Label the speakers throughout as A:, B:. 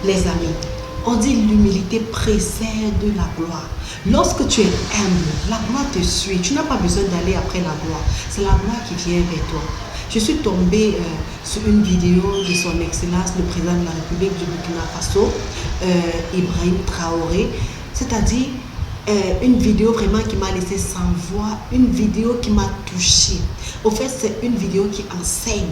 A: Les amis, on dit l'humilité précède la gloire. Lorsque tu es humble, la gloire te suit. Tu n'as pas besoin d'aller après la gloire. C'est la gloire qui vient vers toi. Je suis tombée sur une vidéo de son Excellence, le président de la République du Burkina Faso, Ibrahim Traoré. C'est-à-dire une vidéo vraiment qui m'a laissé sans voix, une vidéo qui m'a touchée. Au fait, c'est une vidéo qui enseigne.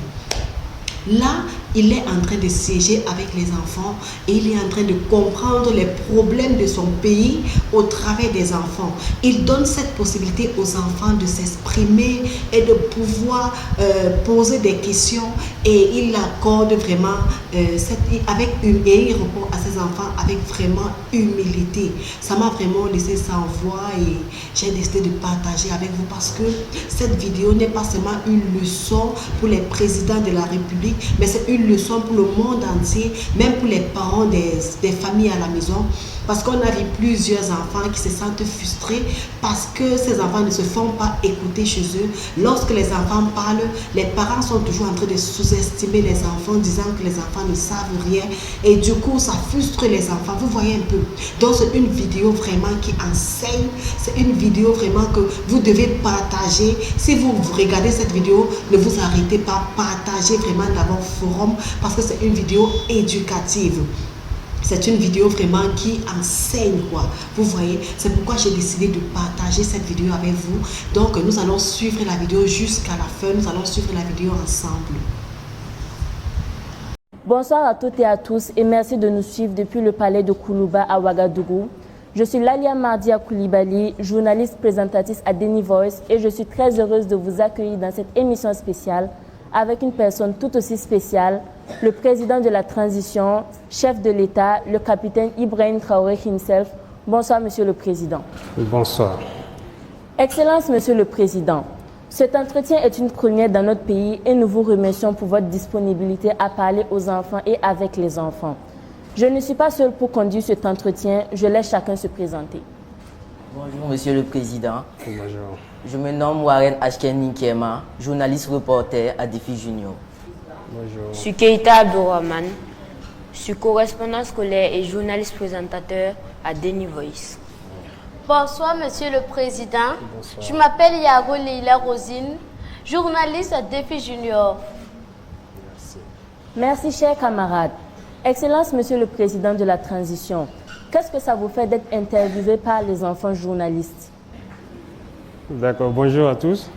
A: Là, il est en train de siéger avec les enfants et il est en train de comprendre les problèmes de son pays au travers des enfants. Il donne cette possibilité aux enfants de s'exprimer et de pouvoir poser des questions et il accorde vraiment et il répond à ses enfants avec vraiment humilité. Ça m'a vraiment laissé sans voix et j'ai décidé de partager avec vous parce que cette vidéo n'est pas seulement une leçon pour les présidents de la République, mais c'est une leçon pour le monde entier, même pour les parents des familles à la maison, parce qu'on a vu plusieurs enfants qui se sentent frustrés parce que ces enfants ne se font pas écouter chez eux. Lorsque les enfants parlent, les parents sont toujours en train de sous-estimer les enfants, disant que les enfants ne savent rien et du coup ça frustre les enfants. Vous voyez un peu. Donc c'est une vidéo vraiment qui enseigne, c'est une vidéo vraiment que vous devez partager. Si vous regardez cette vidéo, ne vous arrêtez pas, partagez vraiment dans vos forums parce que c'est une vidéo éducative. C'est une vidéo vraiment qui enseigne quoi. Vous voyez, c'est pourquoi j'ai décidé de partager cette vidéo avec vous. Donc nous allons suivre la vidéo jusqu'à la fin. Nous allons suivre la vidéo ensemble.
B: Bonsoir à toutes et à tous et merci de nous suivre depuis le palais de Koulouba à Ouagadougou. Je suis Lalia Mardia Koulibaly, journaliste présentatrice à Deni Voice et je suis très heureuse de vous accueillir dans cette émission spéciale avec une personne tout aussi spéciale, le président de la transition, chef de l'État, le capitaine Ibrahim Traoré himself. Bonsoir, Monsieur le Président.
C: Bonsoir.
B: Excellence, Monsieur le Président. Cet entretien est une première dans notre pays et nous vous remercions pour votre disponibilité à parler aux enfants et avec les enfants. Je ne suis pas seule pour conduire cet entretien, je laisse chacun se présenter.
D: Bonjour, Monsieur le Président.
C: Bonjour.
D: Je me nomme Warren Ashken Ninkema, journaliste reporter à Défi Junior.
C: Bonjour.
E: Je suis Keita Abdourahman. Je suis correspondant scolaire et journaliste présentateur à Deni Voice.
F: Bonsoir, Monsieur le Président.
C: Bonsoir.
F: Je m'appelle Yaro Leila Rosine, journaliste à Défi Junior.
B: Merci, chers camarades. Excellence, Monsieur le Président de la transition. Qu'est-ce que ça vous fait d'être interviewé par les enfants journalistes?
C: D'accord, bonjour à tous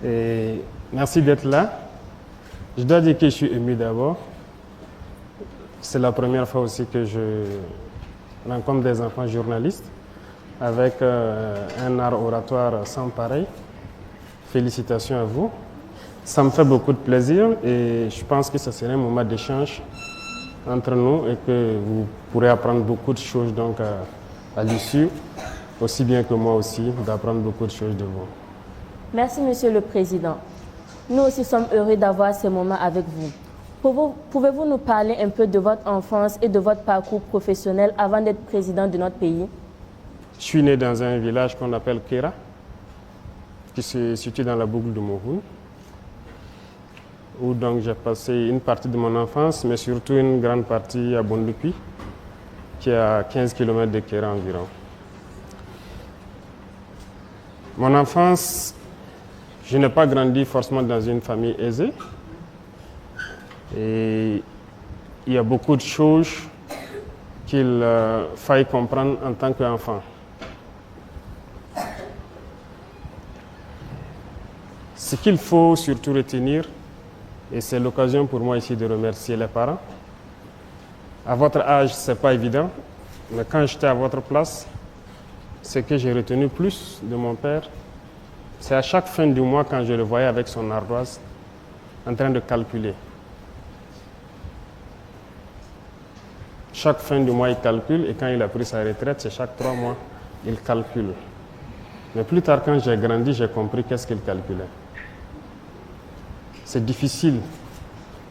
C: et merci d'être là. Je dois dire que je suis ému d'abord. C'est la première fois aussi que je rencontre des enfants journalistes avec un art oratoire sans pareil. Félicitations à vous. Ça me fait beaucoup de plaisir et je pense que ce serait un moment d'échange entre nous et que vous pourrez apprendre beaucoup de choses donc à l'issue, aussi bien que moi aussi, d'apprendre beaucoup de choses de vous.
B: Merci, Monsieur le Président. Nous aussi sommes heureux d'avoir ce moment avec vous. Pouvez-vous nous parler un peu de votre enfance et de votre parcours professionnel avant d'être président de notre pays?
C: Je suis né dans un village qu'on appelle Kera, qui se situe dans la boucle de Mouhoun, où donc j'ai passé une partie de mon enfance, mais surtout une grande partie à Bondupi, qui est à 15 km de Kera environ. Mon enfance, je n'ai pas grandi forcément dans une famille aisée. Et il y a beaucoup de choses qu'il faille comprendre en tant qu'enfant. Ce qu'il faut surtout retenir, et c'est l'occasion pour moi ici de remercier les parents. À votre âge, ce n'est pas évident, mais quand j'étais à votre place, ce que j'ai retenu plus de mon père, c'est à chaque fin du mois quand je le voyais avec son ardoise en train de calculer. Chaque fin du mois, il calcule et quand il a pris sa retraite, c'est chaque 3 mois, il calcule. Mais plus tard, quand j'ai grandi, j'ai compris qu'est-ce qu'il calculait. C'est difficile,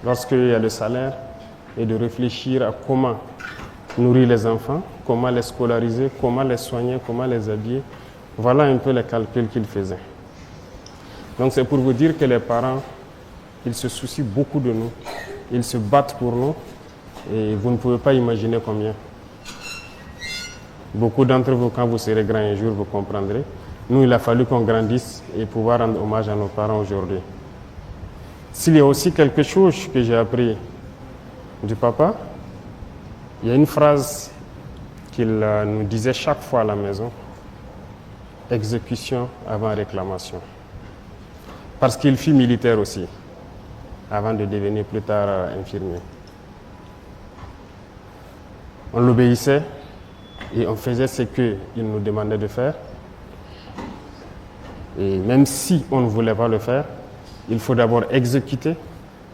C: lorsqu'il y a le salaire, et de réfléchir à comment nourrir les enfants, comment les scolariser, comment les soigner, comment les habiller. Voilà un peu les calculs qu'il faisait. Donc c'est pour vous dire que les parents, ils se soucient beaucoup de nous, ils se battent pour nous, Et vous ne pouvez pas imaginer combien. Beaucoup d'entre vous, quand vous serez grand un jour, vous comprendrez. Nous, il a fallu qu'on grandisse et pouvoir rendre hommage à nos parents aujourd'hui. S'il y a aussi quelque chose que j'ai appris du papa, il y a une phrase qu'il nous disait chaque fois à la maison: exécution avant réclamation. Parce qu'il fut militaire aussi, avant de devenir plus tard infirmier. On l'obéissait et on faisait ce qu'il nous demandait de faire. Et même si on ne voulait pas le faire, il faut d'abord exécuter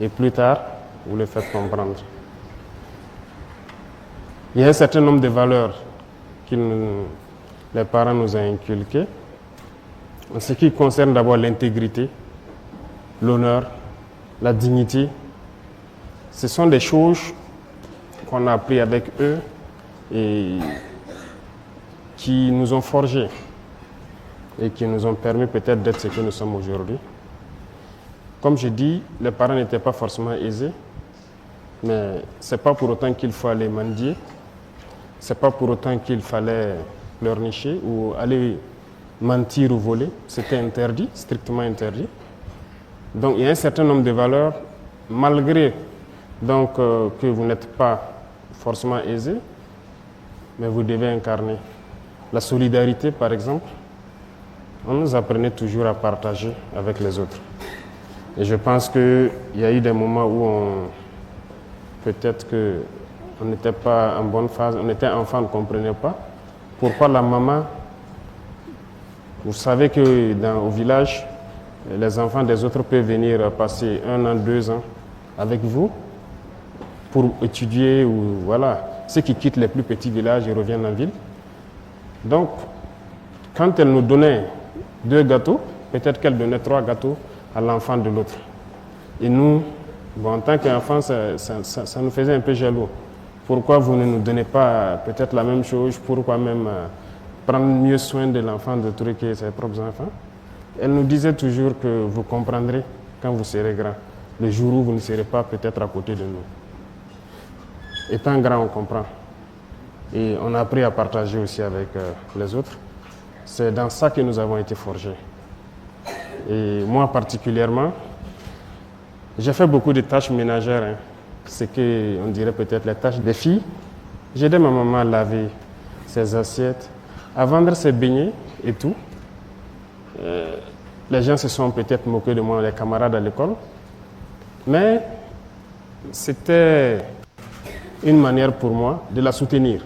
C: et plus tard, vous le faites comprendre. Il y a un certain nombre de valeurs que les parents nous ont inculquées. En ce qui concerne d'abord l'intégrité, l'honneur, la dignité, ce sont des choses qu'on a appris avec eux et qui nous ont forgés et qui nous ont permis peut-être d'être ce que nous sommes aujourd'hui. Comme je dis, les parents n'étaient pas forcément aisés, mais ce n'est pas pour autant qu'il faut aller mendier, ce n'est pas pour autant qu'il fallait pleurnicher ou aller mentir ou voler. C'était interdit, strictement interdit. Donc il y a un certain nombre de valeurs, malgré donc, que vous n'êtes pas forcément aisé, mais vous devez incarner. La solidarité, par exemple, on nous apprenait toujours à partager avec les autres. Et je pense qu'il y a eu des moments où peut-être qu'on n'était pas en bonne phase, on était enfant, on ne comprenait pas pourquoi la maman, vous savez qu'au village, les enfants des autres peuvent venir passer 1 an, 2 ans avec vous pour étudier ou voilà, ceux qui quittent les plus petits villages et reviennent en ville. Donc, quand elle nous donnait 2 gâteaux, peut-être qu'elle donnait 3 gâteaux à l'enfant de l'autre. Et nous, en tant qu'enfants, ça nous faisait un peu jaloux. Pourquoi vous ne nous donnez pas peut-être la même chose? Pourquoi même prendre mieux soin de l'enfant de l'autre que ses propres enfants? Elle nous disait toujours que vous comprendrez quand vous serez grand, le jour où vous ne serez pas peut-être à côté de nous. Étant grand, on comprend. Et on a appris à partager aussi avec les autres. C'est dans ça que nous avons été forgés. Et moi particulièrement, j'ai fait beaucoup de tâches ménagères, hein. Ce qu'on dirait peut-être les tâches des filles. J'ai aidé ma maman à laver ses assiettes, à vendre ses beignets et tout. Les gens se sont peut-être moqués de moi, les camarades à l'école. Mais c'était une manière pour moi de la soutenir.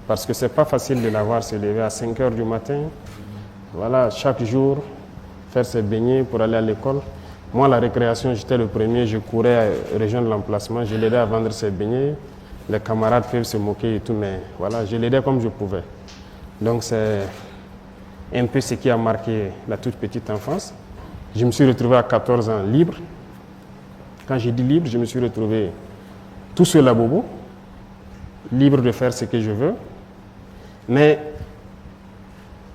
C: Parce que ce n'est pas facile de la voir se lever à 5 h du matin. Voilà, chaque jour, faire ses beignets pour aller à l'école. Moi, la récréation, j'étais le premier, je courais à rejoindre l'emplacement, je l'aidais à vendre ses beignets. Les camarades peuvent se moquer et tout, mais voilà, je l'aidais comme je pouvais. Donc c'est un peu ce qui a marqué la toute petite enfance. Je me suis retrouvé à 14 ans libre. Quand j'ai dit libre, je me suis retrouvé tout seul à Bobo, libre de faire ce que je veux. Mais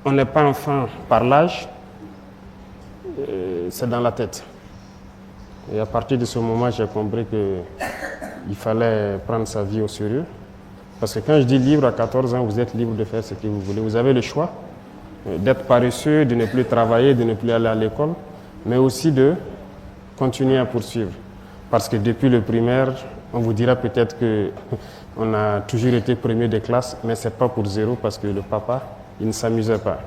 C: on n'est pas enfant par l'âge, c'est dans la tête. Et à partir de ce moment, j'ai compris qu'il fallait prendre sa vie au sérieux. Parce que quand je dis libre à 14 ans, vous êtes libre de faire ce que vous voulez. Vous avez le choix d'être paresseux, de ne plus travailler, de ne plus aller à l'école, mais aussi de continuer à poursuivre. Parce que depuis le primaire, on vous dira peut-être qu'on a toujours été premier de classe, mais ce n'est pas pour zéro parce que le papa, il ne s'amusait pas.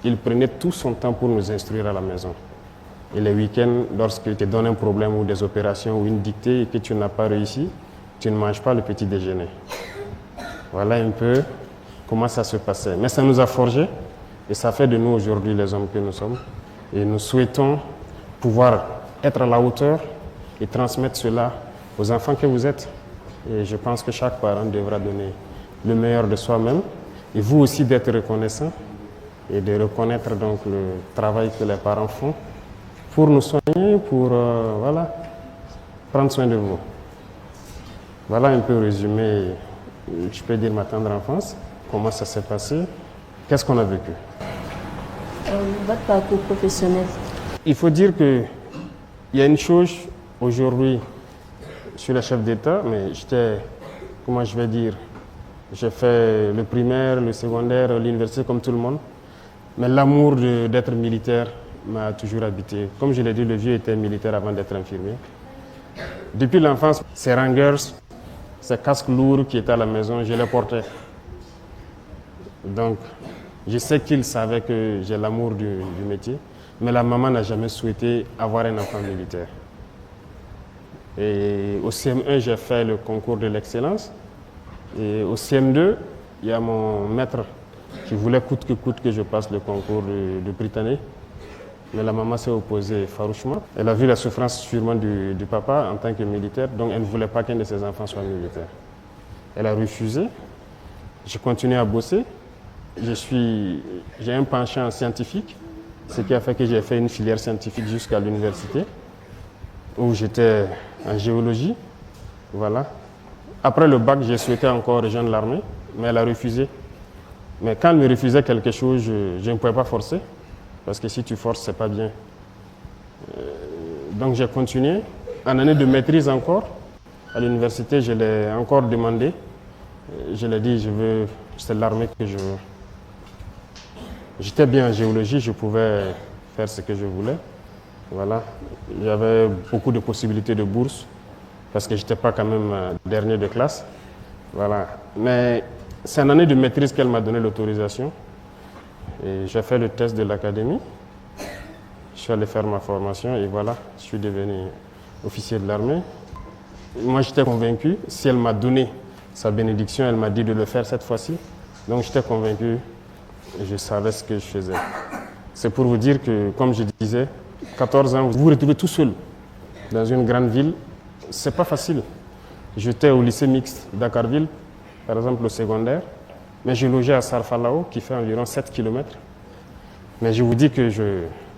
C: Il prenait tout son temps pour nous instruire à la maison. Et les week-ends, lorsqu'il te donne un problème ou des opérations ou une dictée et que tu n'as pas réussi, tu ne manges pas le petit déjeuner. Voilà un peu comment ça se passait. Mais ça nous a forgés et ça fait de nous aujourd'hui les hommes que nous sommes. Et nous souhaitons pouvoir être à la hauteur et transmettre cela aux enfants que vous êtes. Et je pense que chaque parent devra donner le meilleur de soi-même et vous aussi d'être reconnaissant et de reconnaître donc le travail que les parents font pour nous soigner, pour voilà, prendre soin de vous. Voilà un peu résumé, je peux dire ma tendre enfance, comment ça s'est passé, qu'est-ce qu'on a vécu.
B: Votre parcours professionnel.
C: Il faut dire qu'il y a une chose aujourd'hui, je suis le chef d'État, mais j'étais, comment je vais dire, j'ai fait le primaire, le secondaire, l'université comme tout le monde. Mais l'amour d'être militaire m'a toujours habité. Comme je l'ai dit, le vieux était militaire avant d'être infirmier. Depuis l'enfance, ces rangers, ces casques lourds qui étaient à la maison, je les portais. Donc, je sais qu'il savait que j'ai l'amour du métier, mais la maman n'a jamais souhaité avoir un enfant militaire. Et au CM1, j'ai fait le concours de l'excellence. Et au CM2, il y a mon maître qui voulait coûte que je passe le concours de Britannique. Mais la maman s'est opposée farouchement. Elle a vu la souffrance sûrement du papa en tant que militaire, donc elle ne voulait pas qu'un de ses enfants soit militaire. Elle a refusé. J'ai continué à bosser. J'ai un penchant scientifique, ce qui a fait que j'ai fait une filière scientifique jusqu'à l'université, où j'étais en géologie. Voilà. Après le bac, j'ai souhaité encore rejoindre l'armée, mais elle a refusé. Mais quand elle me refusait quelque chose, je ne pouvais pas forcer, parce que si tu forces, ce n'est pas bien. Donc j'ai continué. En année de maîtrise encore, à l'université, je l'ai encore demandé. Je l'ai dit, c'est l'armée que je veux. J'étais bien en géologie, je pouvais faire ce que je voulais. Voilà. J'avais beaucoup de possibilités de bourse, parce que je n'étais pas quand même dernier de classe. Voilà. Mais c'est en année de maîtrise qu'elle m'a donné l'autorisation. Et j'ai fait le test de l'académie. Je suis allé faire ma formation et voilà, je suis devenu officier de l'armée. Moi, j'étais convaincu. Si elle m'a donné sa bénédiction, elle m'a dit de le faire cette fois-ci. Donc, j'étais convaincu. Je savais ce que je faisais. C'est pour vous dire que, comme je disais, 14 ans, vous vous retrouvez tout seul dans une grande ville. C'est pas facile. J'étais au lycée mixte Dakarville, par exemple au secondaire, mais je logeais à Sarfalao, qui fait environ 7 km. Mais je vous dis que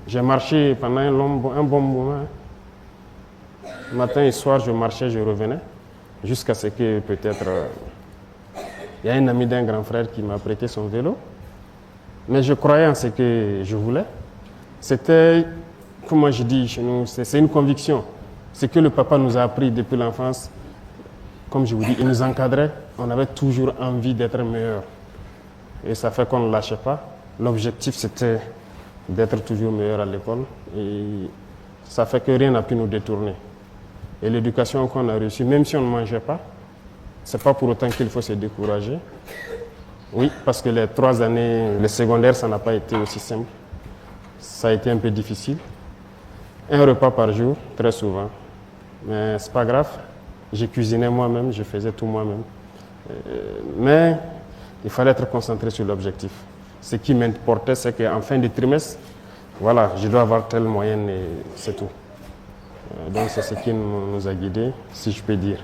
C: j'ai marché pendant un bon moment. Matin et soir, je marchais, je revenais, jusqu'à ce que peut-être il y a un ami d'un grand frère qui m'a prêté son vélo. Mais je croyais en ce que je voulais. C'était, comme je dis chez nous, c'est une conviction. Ce que le papa nous a appris depuis l'enfance, comme je vous dis, il nous encadrait. On avait toujours envie d'être meilleur. Et ça fait qu'on ne lâchait pas. L'objectif, c'était d'être toujours meilleur à l'école. Et ça fait que rien n'a pu nous détourner. Et l'éducation qu'on a reçue, même si on ne mangeait pas, ce n'est pas pour autant qu'il faut se décourager. Oui, parce que les 3 années, le secondaire, ça n'a pas été aussi simple. Ça a été un peu difficile. Un repas par jour, très souvent. Mais ce n'est pas grave. Je cuisinais moi-même, je faisais tout moi-même. Mais il fallait être concentré sur l'objectif. Ce qui m'importait, c'est qu'en fin de trimestre, voilà, je dois avoir telle moyenne et c'est tout. Donc c'est ce qui nous a guidés, si je peux dire.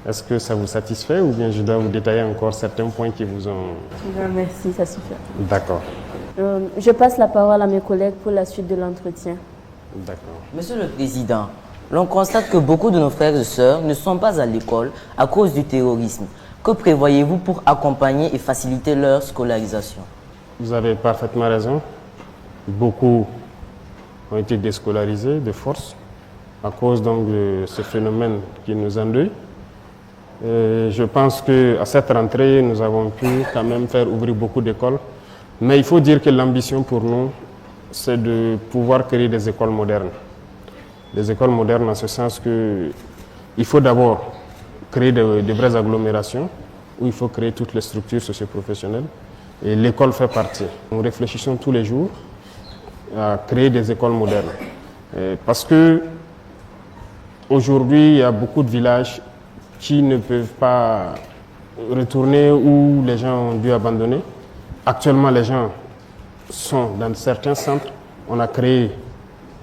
C: Est-ce que ça vous satisfait ou bien je dois vous détailler encore certains points qui vous ont...
B: Non, merci, ça suffit.
C: D'accord.
B: Je passe la parole à mes collègues pour la suite de l'entretien.
C: D'accord.
D: Monsieur le Président, l'on constate que beaucoup de nos frères et sœurs ne sont pas à l'école à cause du terrorisme. Que prévoyez-vous pour accompagner et faciliter leur scolarisation?
C: Vous avez parfaitement raison. Beaucoup ont été déscolarisés de force à cause donc de ce phénomène qui nous endeuille. Je pense qu'à cette rentrée, nous avons pu quand même faire ouvrir beaucoup d'écoles. Mais il faut dire que l'ambition pour nous, c'est de pouvoir créer des écoles modernes. Des écoles modernes en ce sens qu'il faut d'abord créer de vraies agglomérations où il faut créer toutes les structures socio-professionnelles. Et l'école fait partie. Nous réfléchissons tous les jours à créer des écoles modernes. Parce que aujourd'hui, il y a beaucoup de villages qui ne peuvent pas retourner où les gens ont dû abandonner. Actuellement, les gens sont dans certains centres. On a créé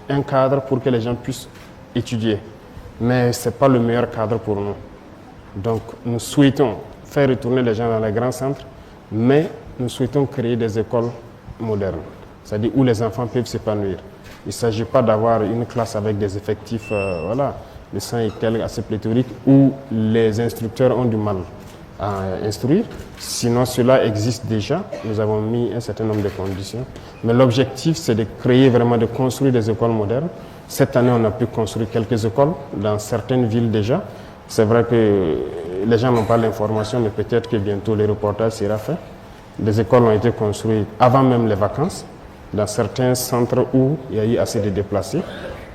C: un cadre pour que les gens puissent étudier. Mais ce n'est pas le meilleur cadre pour nous. Donc, nous souhaitons faire retourner les gens dans les grands centres, mais nous souhaitons créer des écoles modernes, c'est-à-dire où les enfants peuvent s'épanouir. Il ne s'agit pas d'avoir une classe avec des effectifs, de 100 et quelques assez pléthoriques, où les instructeurs ont du mal à instruire. Sinon, cela existe déjà. Nous avons mis un certain nombre de conditions. Mais l'objectif, c'est de créer vraiment, de construire des écoles modernes Cette année, on a pu construire quelques écoles dans certaines villes déjà. C'est vrai que les gens n'ont pas l'information, mais peut-être que bientôt le reportage sera fait. Des écoles ont été construites avant même les vacances, dans certains centres où il y a eu assez de déplacés.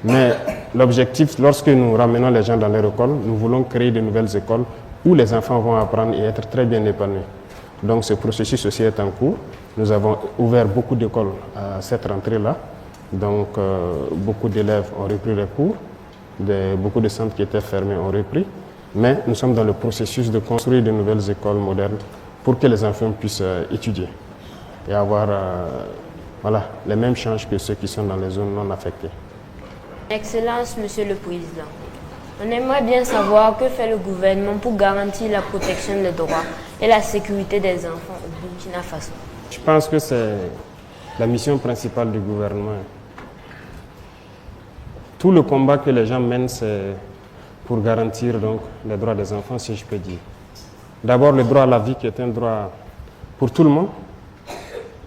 C: Mais l'objectif, lorsque nous ramenons les gens dans leur école, nous voulons créer de nouvelles écoles où les enfants vont apprendre et être très bien épanouis. Donc ce processus aussi est en cours. Nous avons ouvert beaucoup d'écoles à cette rentrée-là. Donc beaucoup d'élèves ont repris les cours, beaucoup de centres qui étaient fermés ont repris. Mais nous sommes dans le processus de construire de nouvelles écoles modernes pour que les enfants puissent étudier et avoir voilà, les mêmes chances que ceux qui sont dans les zones non affectées.
E: Excellence, Monsieur le Président. On aimerait bien savoir que fait le gouvernement pour garantir la protection des droits et la sécurité des enfants au Burkina Faso.
C: Je pense que c'est la mission principale du gouvernement. Tout le combat que les gens mènent, c'est pour garantir donc, les droits des enfants, si je peux dire. D'abord, le droit à la vie qui est un droit pour tout le monde.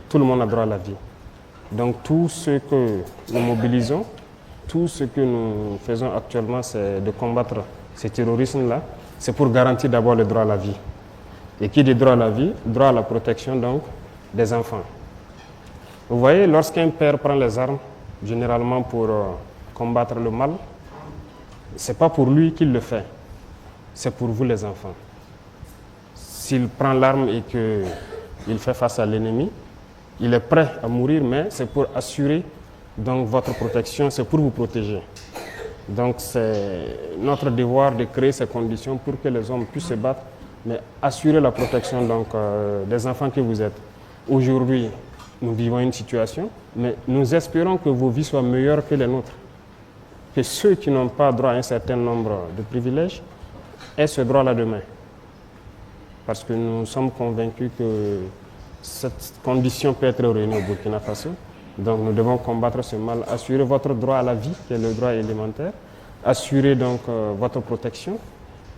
C: Tout le monde a droit à la vie. Donc tout ce que nous mobilisons, tout ce que nous faisons actuellement, c'est de combattre ce terrorisme-là. C'est pour garantir d'abord le droit à la vie. Et qui dit droit à la vie, droit à la protection donc des enfants. Vous voyez, lorsqu'un père prend les armes, généralement pour combattre le mal, ce n'est pas pour lui qu'il le fait, c'est pour vous les enfants. S'il prend l'arme et qu'il fait face à l'ennemi, il est prêt à mourir, mais c'est pour assurer donc, votre protection, c'est pour vous protéger. Donc c'est notre devoir de créer ces conditions pour que les hommes puissent se battre, mais assurer la protection donc, des enfants que vous êtes. Aujourd'hui, nous vivons une situation, mais nous espérons que vos vies soient meilleures que les nôtres. Que ceux qui n'ont pas droit à un certain nombre de privilèges aient ce droit-là demain. Parce que nous sommes convaincus que cette condition peut être réunie au Burkina Faso. Donc nous devons combattre ce mal, assurer votre droit à la vie, qui est le droit élémentaire, assurer donc votre protection,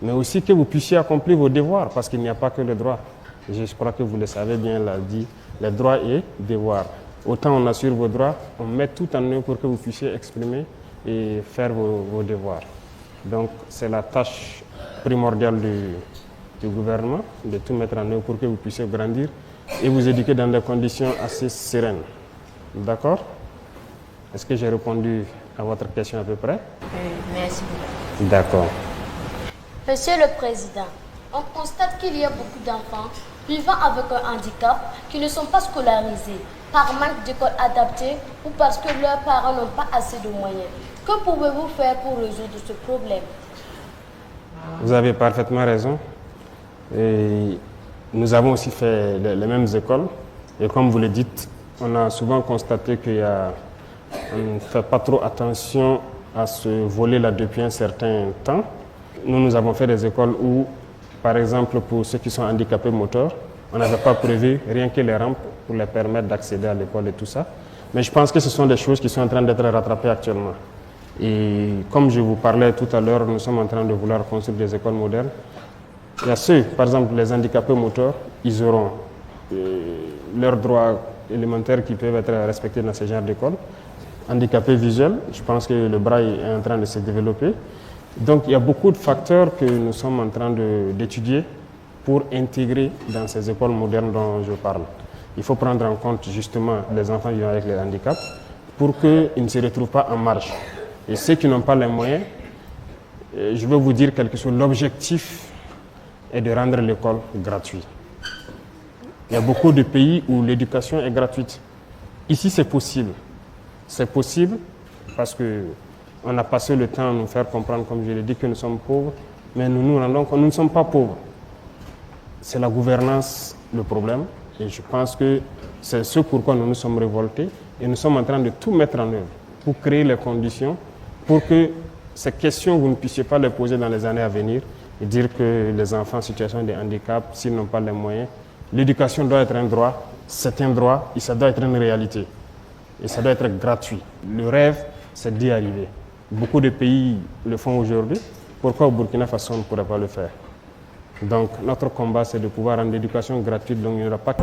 C: mais aussi que vous puissiez accomplir vos devoirs, parce qu'il n'y a pas que le droit. Je crois que vous le savez bien, l'a dit, les droits et devoirs. Autant on assure vos droits, on met tout en œuvre pour que vous puissiez exprimer et faire vos devoirs. Donc c'est la tâche primordiale du gouvernement, de tout mettre en œuvre pour que vous puissiez grandir et vous éduquer dans des conditions assez sereines. D'accord? Est-ce que j'ai répondu à votre question à peu près?
E: Merci.
C: D'accord.
F: Monsieur le Président, on constate qu'il y a beaucoup d'enfants vivant avec un handicap qui ne sont pas scolarisés par manque d'écoles adaptées ou parce que leurs parents n'ont pas assez de moyens. Que pouvez-vous faire pour résoudre ce problème?
C: Vous avez parfaitement raison. Et nous avons aussi fait les mêmes écoles. Et comme vous le dites, on a souvent constaté qu'on ne fait pas trop attention à ce volet-là depuis un certain temps. Nous avons fait des écoles où, par exemple, pour ceux qui sont handicapés moteurs, on n'avait pas prévu rien que les rampes pour les permettre d'accéder à l'école et tout ça. Mais je pense que ce sont des choses qui sont en train d'être rattrapées actuellement. Et comme je vous parlais tout à l'heure, nous sommes en train de vouloir construire des écoles modernes. Il y a ceux, par exemple, les handicapés moteurs, ils auront leurs droits élémentaires qui peuvent être respectés dans ce genre d'école. Handicapés visuels, je pense que le braille est en train de se développer. Donc il y a beaucoup de facteurs que nous sommes en train d'étudier pour intégrer dans ces écoles modernes dont je parle. Il faut prendre en compte justement les enfants vivant avec les handicaps pour qu'ils ne se retrouvent pas en marge. Et ceux qui n'ont pas les moyens, je veux vous dire quelque chose, l'objectif est de rendre l'école gratuite. Il y a beaucoup de pays où l'éducation est gratuite. Ici, c'est possible. C'est possible parce qu'on a passé le temps à nous faire comprendre, comme je l'ai dit, que nous sommes pauvres, mais nous nous rendons compte que nous ne sommes pas pauvres. C'est la gouvernance le problème, et je pense que c'est ce pourquoi nous nous sommes révoltés, et nous sommes en train de tout mettre en œuvre pour créer les conditions pour que ces questions, vous ne puissiez pas les poser dans les années à venir et dire que les enfants en situation de handicap, s'ils n'ont pas les moyens, l'éducation doit être un droit, c'est un droit et ça doit être une réalité. Et ça doit être gratuit. Le rêve, c'est d'y arriver. Beaucoup de pays le font aujourd'hui. Pourquoi au Burkina Faso, on ne pourrait pas le faire? Donc notre combat, c'est de pouvoir rendre l'éducation gratuite, donc il n'y aura pas...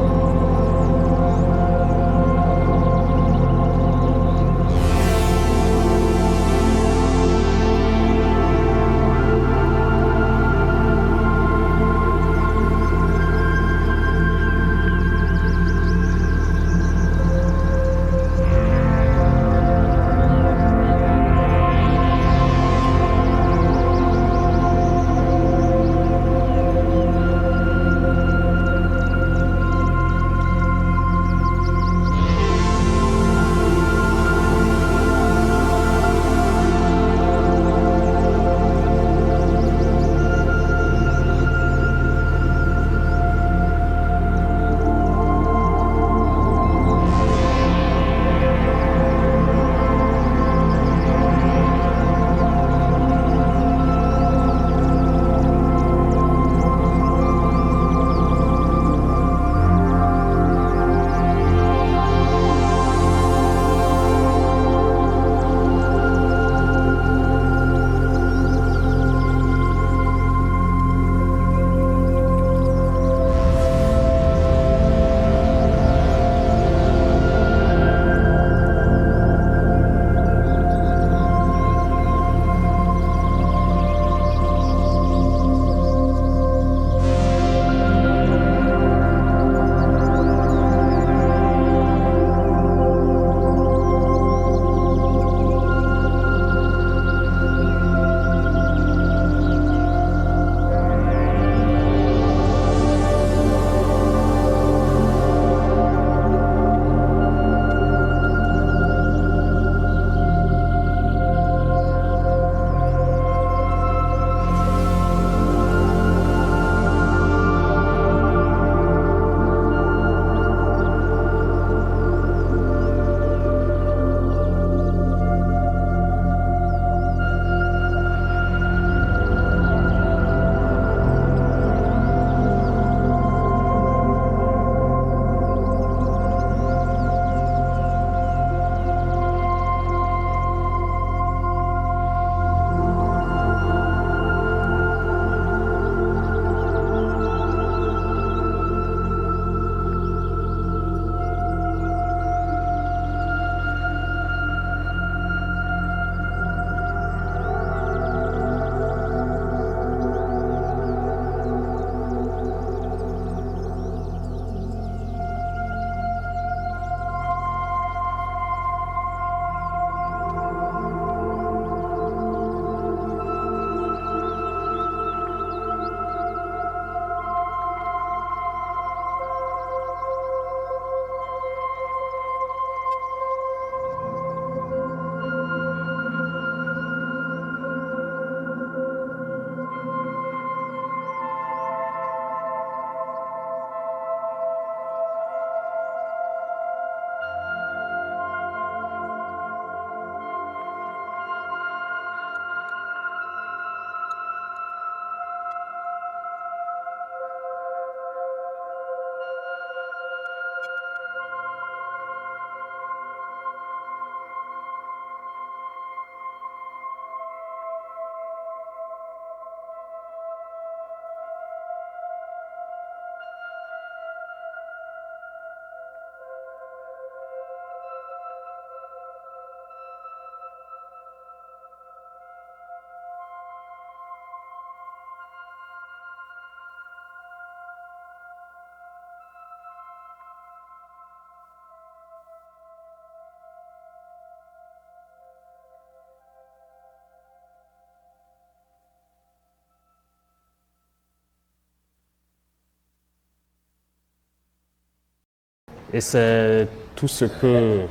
C: Et c'est tout ce que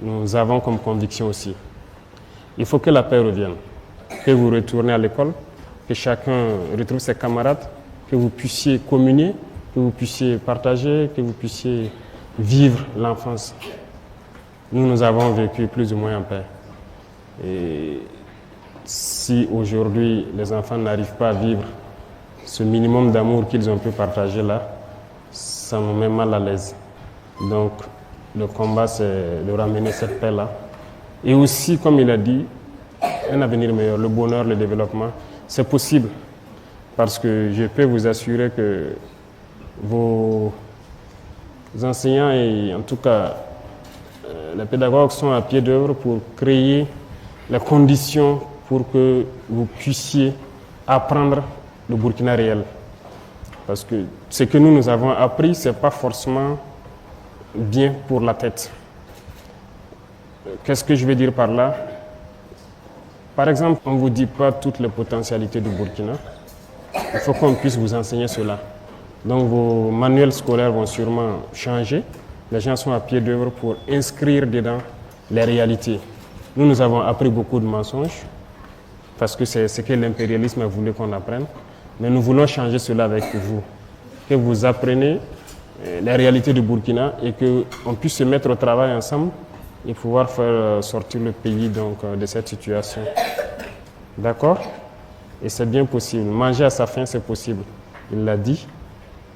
C: nous avons comme conviction aussi. Il faut que la paix revienne, que vous retournez à l'école, que chacun retrouve ses camarades, que vous puissiez communier, que vous puissiez partager, que vous puissiez vivre l'enfance. Nous avons vécu plus ou moins en paix. Et si aujourd'hui les enfants n'arrivent pas à vivre ce minimum d'amour qu'ils ont pu partager là, ça me met mal à l'aise. Donc le combat, c'est de ramener cette paix-là. Et aussi, comme il a dit, un avenir meilleur, le bonheur, le développement, c'est possible. Parce que je peux vous assurer que vos enseignants et en tout cas les pédagogues sont à pied d'œuvre pour créer les conditions pour que vous puissiez apprendre le Burkina réel. Parce que ce que nous avons appris, ce n'est pas forcément bien pour la tête. Qu'est-ce que je veux dire par là? Par exemple, on ne vous dit pas toutes les potentialités du Burkina. Il faut qu'on puisse vous enseigner cela. Donc vos manuels scolaires vont sûrement changer. Les gens sont à pied d'œuvre pour inscrire dedans les réalités. Nous avons appris beaucoup de mensonges parce que c'est ce que l'impérialisme a voulu qu'on apprenne. Mais nous voulons changer cela avec vous. Que vous appreniez les réalités du Burkina et qu'on puisse se mettre au travail ensemble et pouvoir faire sortir le pays donc, de cette situation. D'accord? Et c'est bien possible. Manger à sa faim, c'est possible. Il l'a dit.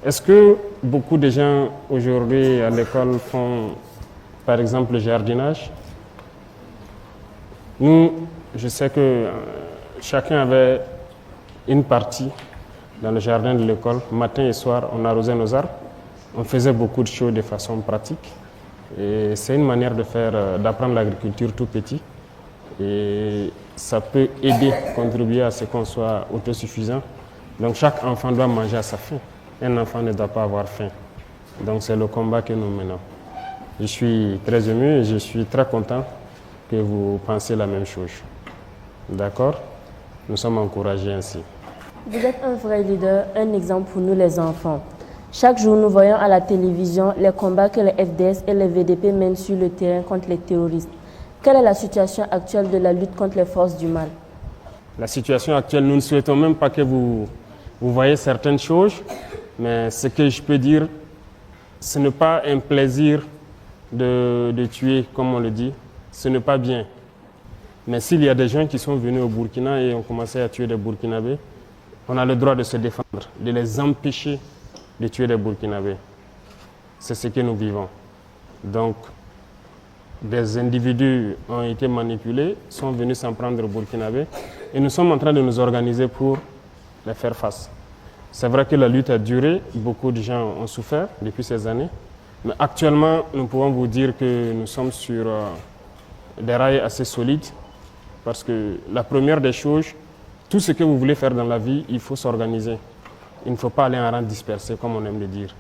C: Est-ce que beaucoup de gens aujourd'hui à l'école font, par exemple, le jardinage? Nous, je sais que chacun avait une partie dans le jardin de l'école. Matin et soir, on arrosait nos arbres. On faisait beaucoup de choses de façon pratique. Et c'est une manière de faire, d'apprendre l'agriculture tout petit. Et ça peut aider, contribuer à ce qu'on soit autosuffisant. Donc chaque enfant doit manger à sa faim. Un enfant ne doit pas avoir faim. Donc c'est le combat que nous menons. Je suis très ému et je suis très content que vous pensiez la même chose. D'accord? Nous sommes encouragés ainsi.
B: Vous êtes un vrai leader, un exemple pour nous les enfants. Chaque jour, nous voyons à la télévision les combats que les FDS et les VDP mènent sur le terrain contre les terroristes. Quelle est la situation actuelle de la lutte contre les forces du mal?
C: La situation actuelle, nous ne souhaitons même pas que vous voyez certaines choses, mais ce que je peux dire, ce n'est pas un plaisir de tuer, comme on le dit, ce n'est pas bien. Mais s'il y a des gens qui sont venus au Burkina et ont commencé à tuer des Burkinabés, on a le droit de se défendre, de les empêcher de tuer des Burkinabés. C'est ce que nous vivons. Donc, des individus ont été manipulés, sont venus s'en prendre aux Burkinabés et nous sommes en train de nous organiser pour les faire face. C'est vrai que la lutte a duré, beaucoup de gens ont souffert depuis ces années, mais actuellement, nous pouvons vous dire que nous sommes sur des rails assez solides parce que la première des choses, tout ce que vous voulez faire dans la vie, il faut s'organiser. Il ne faut pas aller en rang dispersé, comme on aime le dire.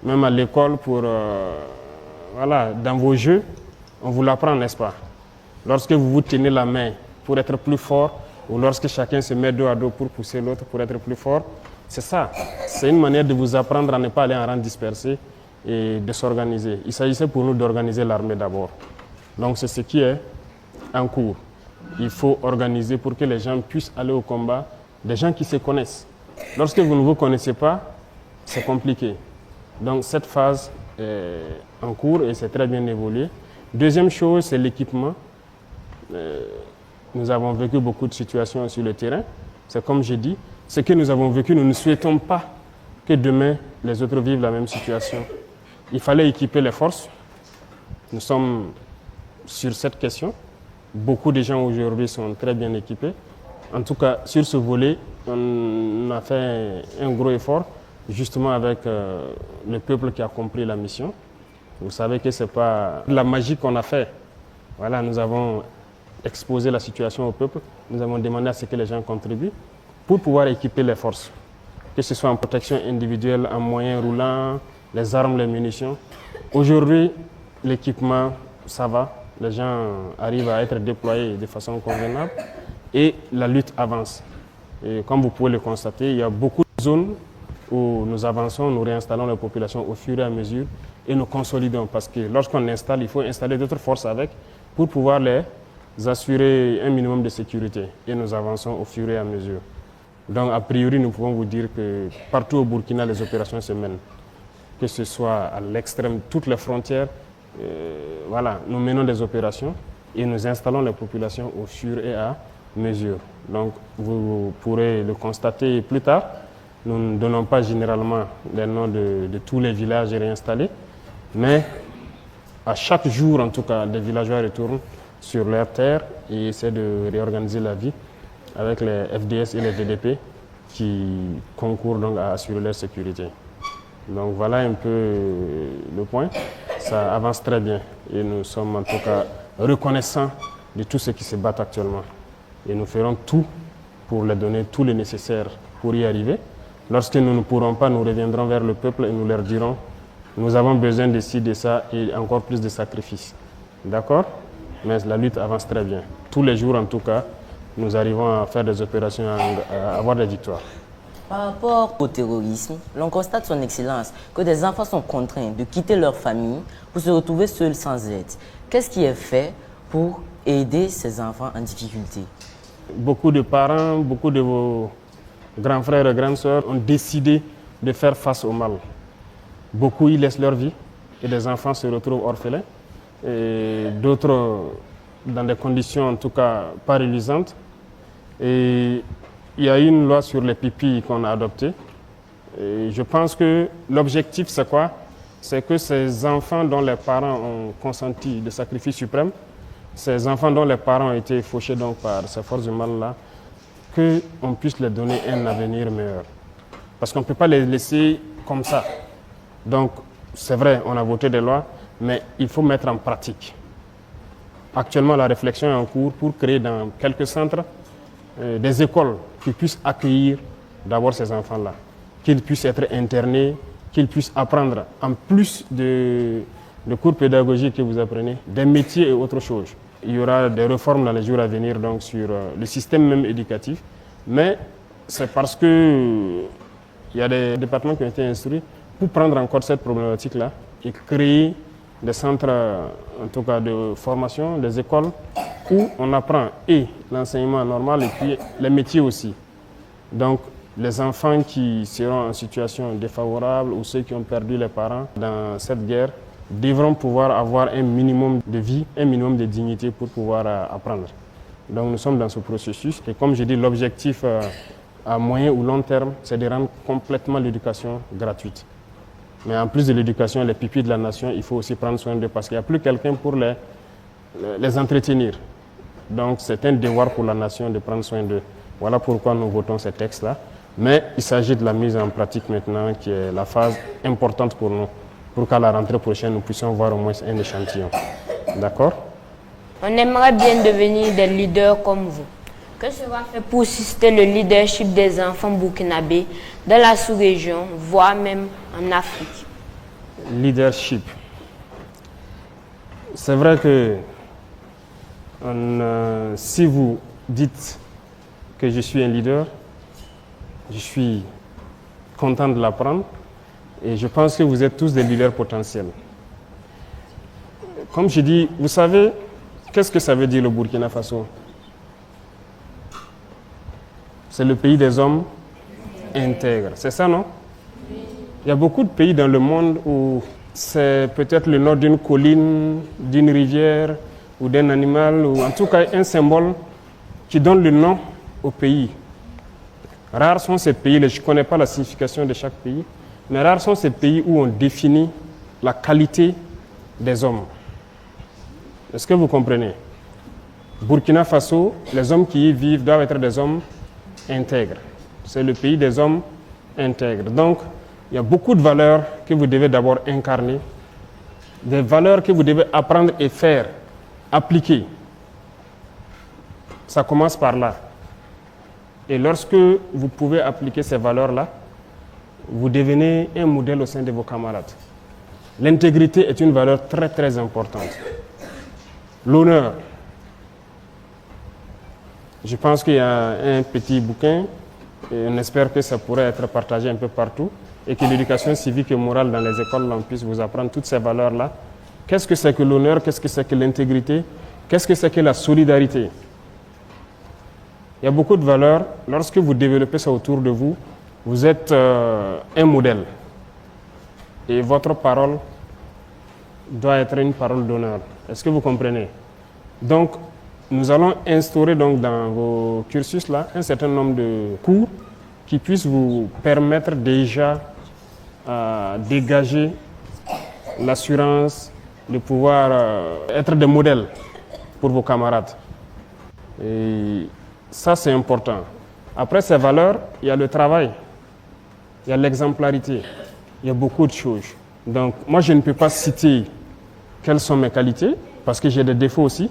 C: Même à l'école, voilà, dans vos jeux, on vous l'apprend, n'est-ce pas? Lorsque vous vous tenez la main pour être plus fort, ou lorsque chacun se met dos à dos pour pousser l'autre pour être plus fort, c'est ça. C'est une manière de vous apprendre à ne pas aller en rang dispersé et de s'organiser. Il s'agissait pour nous d'organiser l'armée d'abord. Donc c'est ce qui est en cours. Il faut organiser pour que les gens puissent aller au combat, des gens qui se connaissent. Lorsque vous ne vous connaissez pas, c'est compliqué. Donc cette phase est en cours et c'est très bien évolué. Deuxième chose, c'est l'équipement. Nous avons vécu beaucoup de situations sur le terrain. C'est comme j'ai dit, ce que nous avons vécu, nous ne souhaitons pas que demain les autres vivent la même situation. Il fallait équiper les forces. Nous sommes sur cette question. Beaucoup de gens aujourd'hui sont très bien équipés. En tout cas, sur ce volet, on a fait un gros effort, justement avec le peuple qui a compris la mission. Vous savez que ce n'est pas la magie qu'on a fait. Voilà, nous avons exposé la situation au peuple. Nous avons demandé à ce que les gens contribuent pour pouvoir équiper les forces. Que ce soit en protection individuelle, en moyens roulants, les armes, les munitions. Aujourd'hui, l'équipement, ça va. Les gens arrivent à être déployés de façon convenable et la lutte avance. Et comme vous pouvez le constater, il y a beaucoup de zones où nous avançons, nous réinstallons la population au fur et à mesure et nous consolidons. Parce que lorsqu'on installe, il faut installer d'autres forces avec pour pouvoir les assurer un minimum de sécurité. Et nous avançons au fur et à mesure. Donc, a priori, nous pouvons vous dire que partout au Burkina, les opérations se mènent. Que ce soit à l'extrême, toutes les frontières, voilà, nous menons des opérations et nous installons les populations au fur et à mesure. Donc, vous pourrez le constater plus tard. Nous ne donnons pas généralement les noms de tous les villages réinstallés, mais à chaque jour, en tout cas, des villageois retournent sur leur terre et essaient de réorganiser la vie avec les FDS et les VDP qui concourent donc à assurer leur sécurité. Donc voilà un peu le point. Ça avance très bien et nous sommes en tout cas reconnaissants de tous ceux qui se battent actuellement. Et nous ferons tout pour leur donner tout le nécessaire pour y arriver. Lorsque nous ne pourrons pas, nous reviendrons vers le peuple et nous leur dirons nous avons besoin de ci, de ça et encore plus de sacrifices. D'accord? Mais la lutte avance très bien. Tous les jours, en tout cas, nous arrivons à faire des opérations, à avoir des victoires.
D: Par rapport au terrorisme, l'on constate son excellence que des enfants sont contraints de quitter leur famille pour se retrouver seuls sans aide. Qu'est-ce qui est fait pour aider ces enfants en difficulté?
C: Beaucoup de parents, beaucoup de vos grands frères et grandes sœurs ont décidé de faire face au mal. Beaucoup y laissent leur vie et des enfants se retrouvent orphelins. Et d'autres dans des conditions en tout cas pas reluisantes. Et il y a une loi sur les pipis qu'on a adoptée. Et je pense que l'objectif c'est quoi? C'est que ces enfants dont les parents ont consenti de sacrifices suprêmes, ces enfants dont les parents ont été fauchés donc par ces forces du mal-là, qu'on puisse leur donner un avenir meilleur. Parce qu'on ne peut pas les laisser comme ça. Donc, c'est vrai, on a voté des lois, mais il faut mettre en pratique. Actuellement, la réflexion est en cours pour créer dans quelques centres des écoles qui puissent accueillir d'abord ces enfants-là, qu'ils puissent être internés, qu'ils puissent apprendre, en plus de cours pédagogiques que vous apprenez, des métiers et autre chose. Il y aura des réformes dans les jours à venir donc, sur le système même éducatif, mais c'est parce qu'il y a des départements qui ont été instruits pour prendre en compte cette problématique-là et créer des centres, en tout cas de formation, des écoles où on apprend et l'enseignement normal et puis les métiers aussi. Donc, les enfants qui seront en situation défavorable ou ceux qui ont perdu les parents dans cette guerre devront pouvoir avoir un minimum de vie, un minimum de dignité pour pouvoir apprendre. Donc, nous sommes dans ce processus et comme je dis, l'objectif à moyen ou long terme, c'est de rendre complètement l'éducation gratuite. Mais en plus de l'éducation, les pupilles de la nation, il faut aussi prendre soin d'eux parce qu'il n'y a plus quelqu'un pour les entretenir. Donc c'est un devoir pour la nation de prendre soin d'eux. Voilà pourquoi nous votons ces textes-là. Mais il s'agit de la mise en pratique maintenant qui est la phase importante pour nous, pour qu'à la rentrée prochaine, nous puissions voir au moins un échantillon. D'accord?
E: On aimerait bien devenir des leaders comme vous. Que sera fait pour susciter le leadership des enfants burkinabés dans la sous-région, voire même en Afrique?
C: Leadership. C'est vrai que si vous dites que je suis un leader, je suis content de l'apprendre et je pense que vous êtes tous des leaders potentiels. Comme je dis, vous savez, qu'est-ce que ça veut dire le Burkina Faso? C'est le pays des hommes intègres. C'est ça, non? Il y a beaucoup de pays dans le monde où c'est peut-être le nom d'une colline, d'une rivière ou d'un animal, ou en tout cas un symbole qui donne le nom au pays. Rares sont ces pays, je ne connais pas la signification de chaque pays, mais rares sont ces pays où on définit la qualité des hommes. Est-ce que vous comprenez? Burkina Faso, les hommes qui y vivent doivent être des hommes intègres. C'est le pays des hommes intègres. Donc, il y a beaucoup de valeurs que vous devez d'abord incarner, des valeurs que vous devez apprendre et faire, appliquer. Ça commence par là. Et lorsque vous pouvez appliquer ces valeurs-là, vous devenez un modèle au sein de vos camarades. L'intégrité est une valeur très très importante. L'honneur. Je pense qu'il y a un petit bouquin Et on espère que ça pourrait être partagé un peu partout et que l'éducation civique et morale dans les écoles on puisse vous apprendre toutes ces valeurs-là. Qu'est-ce que c'est que l'honneur? Qu'est-ce que c'est que l'intégrité? Qu'est-ce que c'est que la solidarité? Il y a beaucoup de valeurs. Lorsque vous développez ça autour de vous, vous êtes un modèle. Et votre parole doit être une parole d'honneur. Est-ce que vous comprenez? Donc, nous allons instaurer donc dans vos cursus là un certain nombre de cours qui puissent vous permettre déjà de dégager l'assurance de pouvoir être des modèles pour vos camarades. Et ça, c'est important. Après ces valeurs, il y a le travail, il y a l'exemplarité, il y a beaucoup de choses. Donc, moi, je ne peux pas citer quelles sont mes qualités, parce que j'ai des défauts aussi.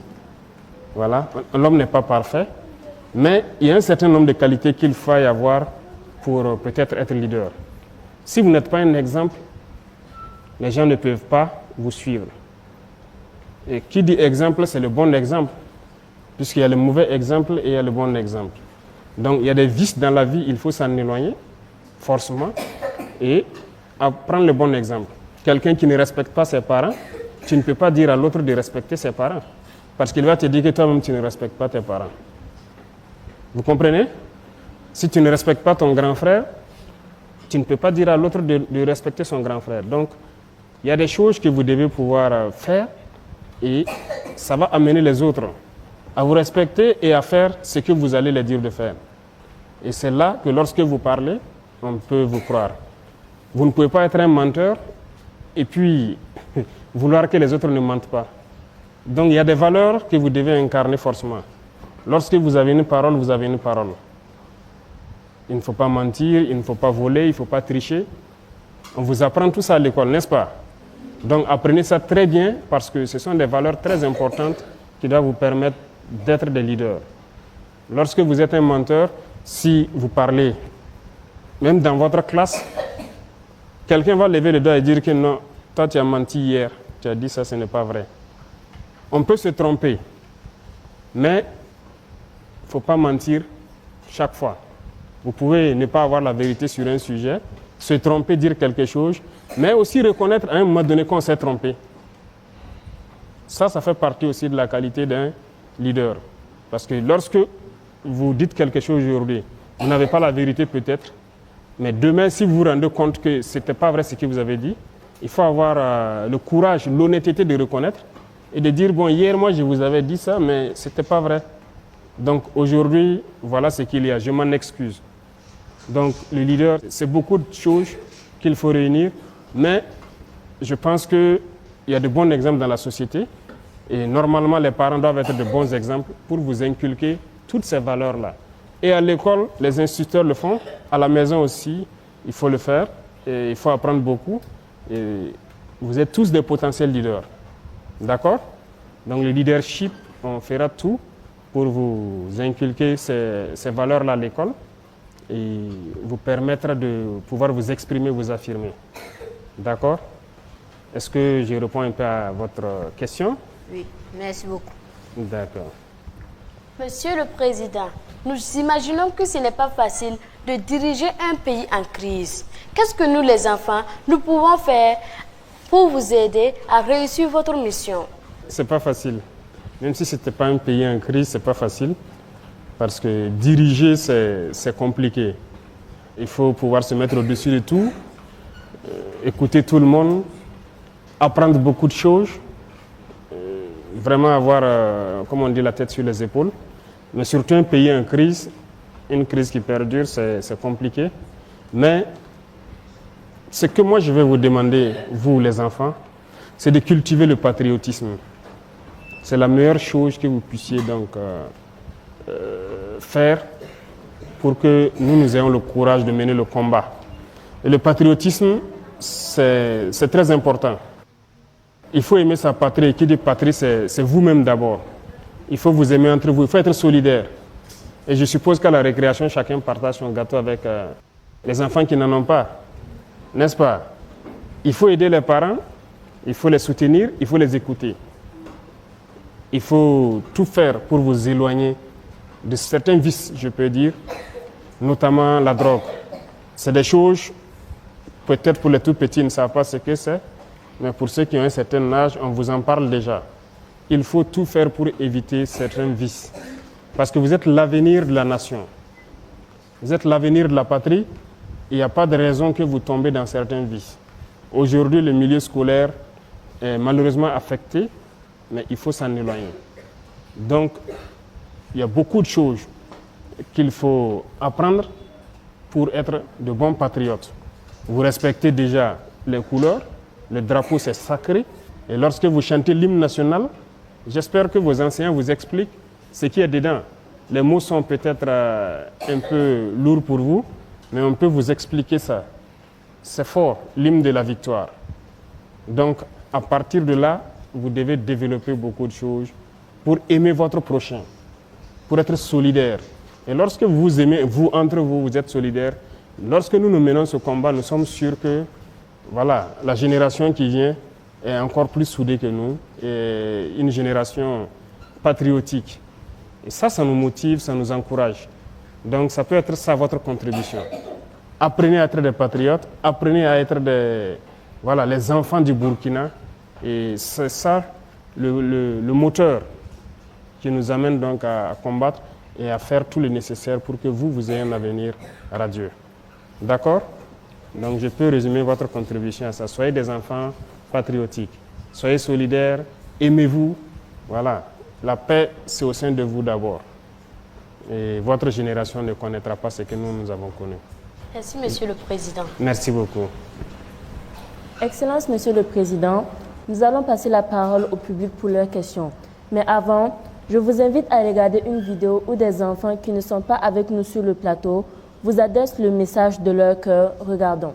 C: Voilà, l'homme n'est pas parfait, mais il y a un certain nombre de qualités qu'il faut avoir pour peut-être être leader. Si vous n'êtes pas un exemple, les gens ne peuvent pas vous suivre. Et qui dit exemple, c'est le bon exemple, puisqu'il y a le mauvais exemple et il y a le bon exemple. Donc il y a des vices dans la vie, il faut s'en éloigner, forcément, et prendre le bon exemple. Quelqu'un qui ne respecte pas ses parents, tu ne peux pas dire à l'autre de respecter ses parents. Parce qu'il va te dire que toi-même, tu ne respectes pas tes parents. Vous comprenez? Si tu ne respectes pas ton grand frère, tu ne peux pas dire à l'autre de respecter son grand frère. Donc, il y a des choses que vous devez pouvoir faire et ça va amener les autres à vous respecter et à faire ce que vous allez les dire de faire. Et c'est là que lorsque vous parlez, on peut vous croire. Vous ne pouvez pas être un menteur et puis vouloir que les autres ne mentent pas. Donc il y a des valeurs que vous devez incarner forcément. Lorsque vous avez une parole, vous avez une parole. Il ne faut pas mentir, il ne faut pas voler, il ne faut pas tricher. On vous apprend tout ça à l'école, n'est-ce pas? Donc apprenez ça très bien parce que ce sont des valeurs très importantes qui doivent vous permettre d'être des leaders. Lorsque vous êtes un menteur, si vous parlez, même dans votre classe, quelqu'un va lever le doigt et dire que non, toi tu as menti hier, tu as dit ça, ce n'est pas vrai. On peut se tromper, mais il ne faut pas mentir chaque fois. Vous pouvez ne pas avoir la vérité sur un sujet, se tromper, dire quelque chose, mais aussi reconnaître à un moment donné qu'on s'est trompé. Ça fait partie aussi de la qualité d'un leader. Parce que lorsque vous dites quelque chose aujourd'hui, vous n'avez pas la vérité peut-être, mais demain, si vous vous rendez compte que ce n'était pas vrai ce que vous avez dit, il faut avoir le courage, l'honnêteté de reconnaître et de dire, bon, hier, moi, je vous avais dit ça, mais ce n'était pas vrai. Donc, aujourd'hui, voilà ce qu'il y a. Je m'en excuse. Donc, le leader, c'est beaucoup de choses qu'il faut réunir, mais je pense qu'il y a de bons exemples dans la société et normalement, les parents doivent être de bons exemples pour vous inculquer toutes ces valeurs-là. Et à l'école, les instituteurs le font. À la maison aussi, il faut le faire. Et il faut apprendre beaucoup. Et vous êtes tous des potentiels leaders. D'accord? Donc le leadership, on fera tout pour vous inculquer ces valeurs-là à l'école et vous permettre de pouvoir vous exprimer, vous affirmer. D'accord? Est-ce que je réponds un peu à votre question?
E: Oui, merci beaucoup.
C: D'accord.
F: Monsieur le Président, nous imaginons que ce n'est pas facile de diriger un pays en crise. Qu'est-ce que nous, les enfants, nous pouvons faire pour vous aider à réussir votre mission?
C: C'est pas facile. Même si ce n'était pas un pays en crise, c'est pas facile. Parce que diriger, c'est compliqué. Il faut pouvoir se mettre au-dessus de tout, écouter tout le monde, apprendre beaucoup de choses, vraiment avoir, comme on dit, la tête sur les épaules. Mais surtout un pays en crise, une crise qui perdure, c'est compliqué. Mais ce que moi je vais vous demander, vous les enfants, c'est de cultiver le patriotisme. C'est la meilleure chose que vous puissiez donc faire pour que nous ayons le courage de mener le combat. Et le patriotisme, c'est très important. Il faut aimer sa patrie. Et qui dit patrie, c'est vous-même d'abord. Il faut vous aimer entre vous, il faut être solidaire. Et je suppose qu'à la récréation, chacun partage son gâteau avec les enfants qui n'en ont pas. N'est-ce pas? Il faut aider les parents, il faut les soutenir, il faut les écouter. Il faut tout faire pour vous éloigner de certains vices, je peux dire. notamment la drogue. C'est des choses, peut-être pour les tout petits, ils ne savent pas ce que c'est, mais pour ceux qui ont un certain âge, on vous en parle déjà. Il faut tout faire pour éviter certains vices. Parce que vous êtes l'avenir de la nation. Vous êtes l'avenir de la patrie. Il n'y a pas de raison que vous tombez dans certains vices. Aujourd'hui, le milieu scolaire est malheureusement affecté, mais il faut s'en éloigner. Donc, il y a beaucoup de choses qu'il faut apprendre pour être de bons patriotes. Vous respectez déjà les couleurs, le drapeau c'est sacré, et lorsque vous chantez l'hymne national, j'espère que vos enseignants vous expliquent ce qui est dedans. Les mots sont peut-être un peu lourds pour vous, mais on peut vous expliquer ça. C'est fort, l'hymne de la victoire. Donc, à partir de là, vous devez développer beaucoup de choses pour aimer votre prochain, pour être solidaire. Et lorsque vous aimez, vous, entre vous, vous êtes solidaires, lorsque nous menons ce combat, nous sommes sûrs que voilà, la génération qui vient est encore plus soudée que nous, et une génération patriotique. Et ça nous motive, ça nous encourage. Donc ça peut être ça votre contribution. Apprenez à être des patriotes, apprenez à être les enfants du Burkina. Et c'est ça le moteur qui nous amène donc à combattre et à faire tout le nécessaire pour que vous ayez un avenir radieux. D'accord? Donc je peux résumer votre contribution à ça. Soyez des enfants patriotiques, soyez solidaires, aimez-vous. Voilà, la paix c'est au sein de vous d'abord. Et votre génération ne connaîtra pas ce que nous avons connu.
F: Merci, Monsieur le Président.
C: Merci beaucoup.
B: Excellence, Monsieur le Président, nous allons passer la parole au public pour leurs questions. Mais avant, je vous invite à regarder une vidéo où des enfants qui ne sont pas avec nous sur le plateau vous adressent le message de leur cœur. Regardons.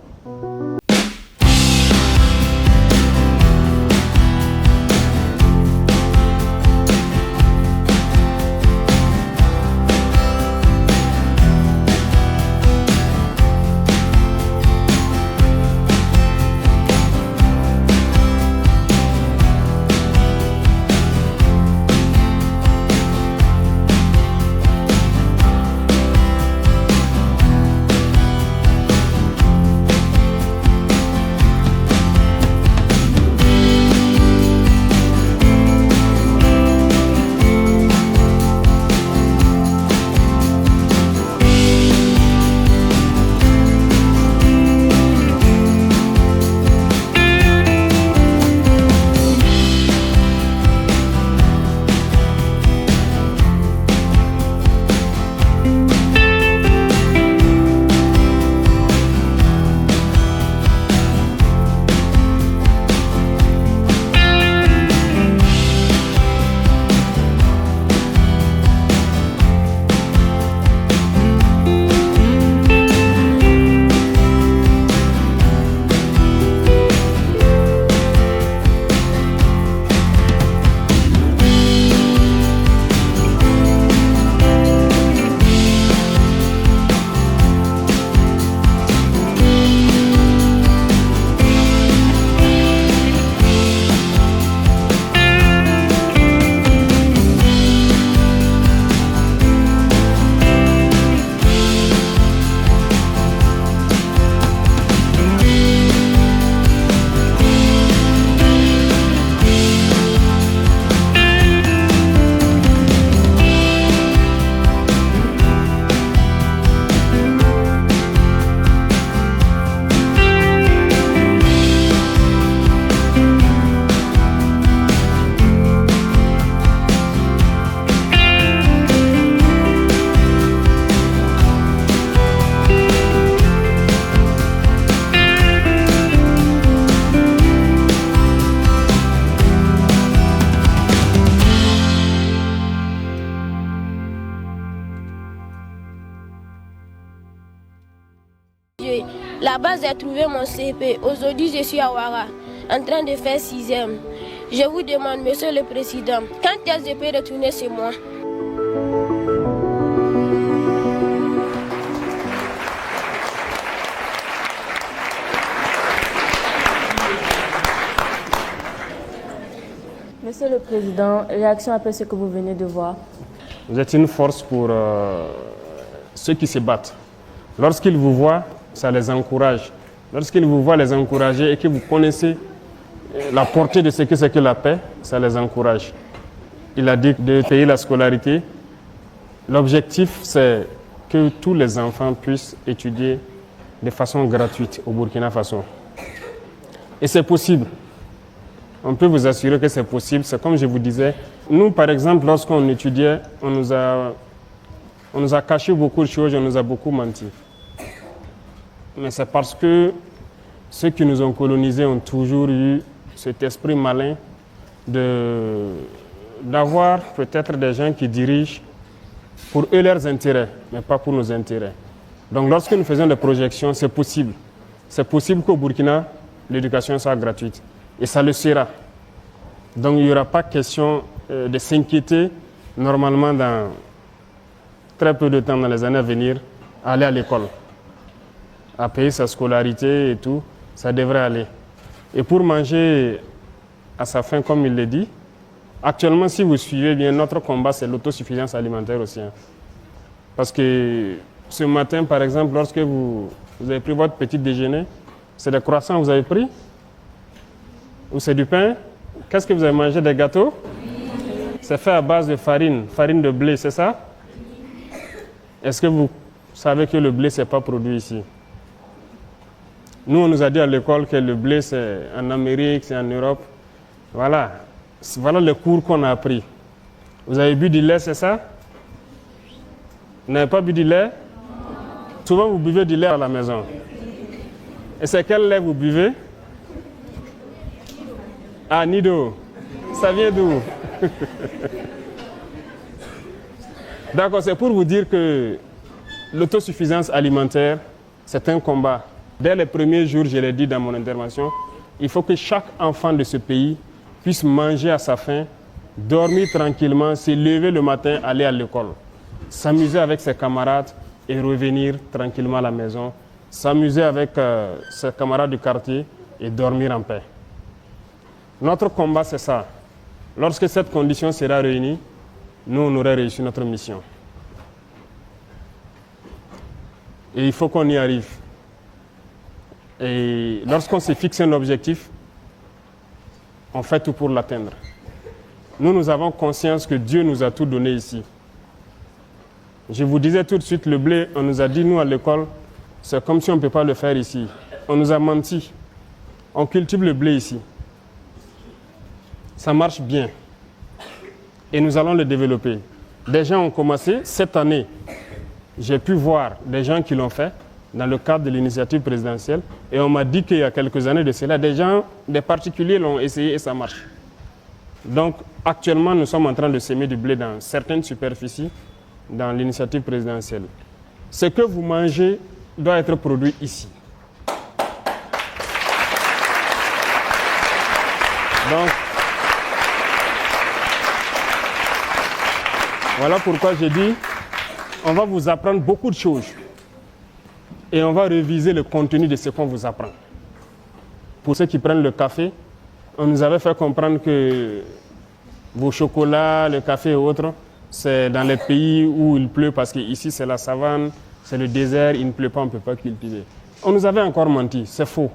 G: Là-bas, j'ai trouvé mon CP. Aujourd'hui, je suis à Ouara, en train de faire 6e. Je vous demande, Monsieur le Président, quand est-ce que je peux retourner chez moi?
B: Monsieur le Président, réaction après ce que vous venez de voir.
C: Vous êtes une force pour ceux qui se battent. Lorsqu'ils vous voient, ça les encourage. Lorsqu'ils vous voient les encourager et que vous connaissez la portée de ce que c'est que la paix, ça les encourage. Il a dit de payer la scolarité. L'objectif, c'est que tous les enfants puissent étudier de façon gratuite au Burkina Faso. Et c'est possible. On peut vous assurer que c'est possible. C'est comme je vous disais, nous, par exemple, lorsqu'on étudiait, on nous a caché beaucoup de choses, on nous a beaucoup menti. Mais c'est parce que ceux qui nous ont colonisés ont toujours eu cet esprit malin d'avoir peut-être des gens qui dirigent pour eux leurs intérêts, mais pas pour nos intérêts. Donc lorsque nous faisons des projections, c'est possible. C'est possible qu'au Burkina, l'éducation soit gratuite. Et ça le sera. Donc il n'y aura pas question de s'inquiéter normalement dans très peu de temps, dans les années à venir, à aller à l'école, à payer sa scolarité et tout, ça devrait aller. Et pour manger à sa faim, comme il le dit, actuellement, si vous suivez bien, notre combat, c'est l'autosuffisance alimentaire aussi. Parce que ce matin, par exemple, lorsque vous avez pris votre petit déjeuner, c'est des croissants que vous avez pris? Ou c'est du pain? Qu'est-ce que vous avez mangé? Des gâteaux? C'est fait à base de farine de blé, c'est ça? Est-ce que vous savez que le blé, ce n'est pas produit ici? Nous, on nous a dit à l'école que le blé, c'est en Amérique, c'est en Europe. Voilà. Voilà le cours qu'on a appris. Vous avez bu du lait, c'est ça? Vous n'avez pas bu du lait? Souvent, vous buvez du lait à la maison. Et c'est quel lait vous buvez? Ah, Nido. Ça vient d'où? D'accord, c'est pour vous dire que l'autosuffisance alimentaire, c'est un combat. Dès les premiers jours, je l'ai dit dans mon intervention, il faut que chaque enfant de ce pays puisse manger à sa faim, dormir tranquillement, se lever le matin, aller à l'école, s'amuser avec ses camarades et revenir tranquillement à la maison, s'amuser avec ses camarades du quartier et dormir en paix. Notre combat, c'est ça. Lorsque cette condition sera réunie, nous, on aurait réussi notre mission. Et il faut qu'on y arrive. Et lorsqu'on se fixe un objectif, on fait tout pour l'atteindre. Nous avons conscience que Dieu nous a tout donné ici. Je vous disais tout de suite, le blé, on nous a dit, nous, à l'école, c'est comme si on ne peut pas le faire ici. On nous a menti. On cultive le blé ici. Ça marche bien. Et nous allons le développer. Des gens ont commencé. Cette année, j'ai pu voir des gens qui l'ont fait dans le cadre de l'initiative présidentielle. Et on m'a dit qu'il y a quelques années de cela, des particuliers l'ont essayé et ça marche. Donc, actuellement, nous sommes en train de semer du blé dans certaines superficies dans l'initiative présidentielle. Ce que vous mangez doit être produit ici. Donc, voilà pourquoi j'ai dit, on va vous apprendre beaucoup de choses. Et on va réviser le contenu de ce qu'on vous apprend. Pour ceux qui prennent le café, on nous avait fait comprendre que vos chocolats, le café et autres, c'est dans les pays où il pleut parce qu'ici c'est la savane, c'est le désert, il ne pleut pas, on ne peut pas cultiver. On nous avait encore menti, c'est faux.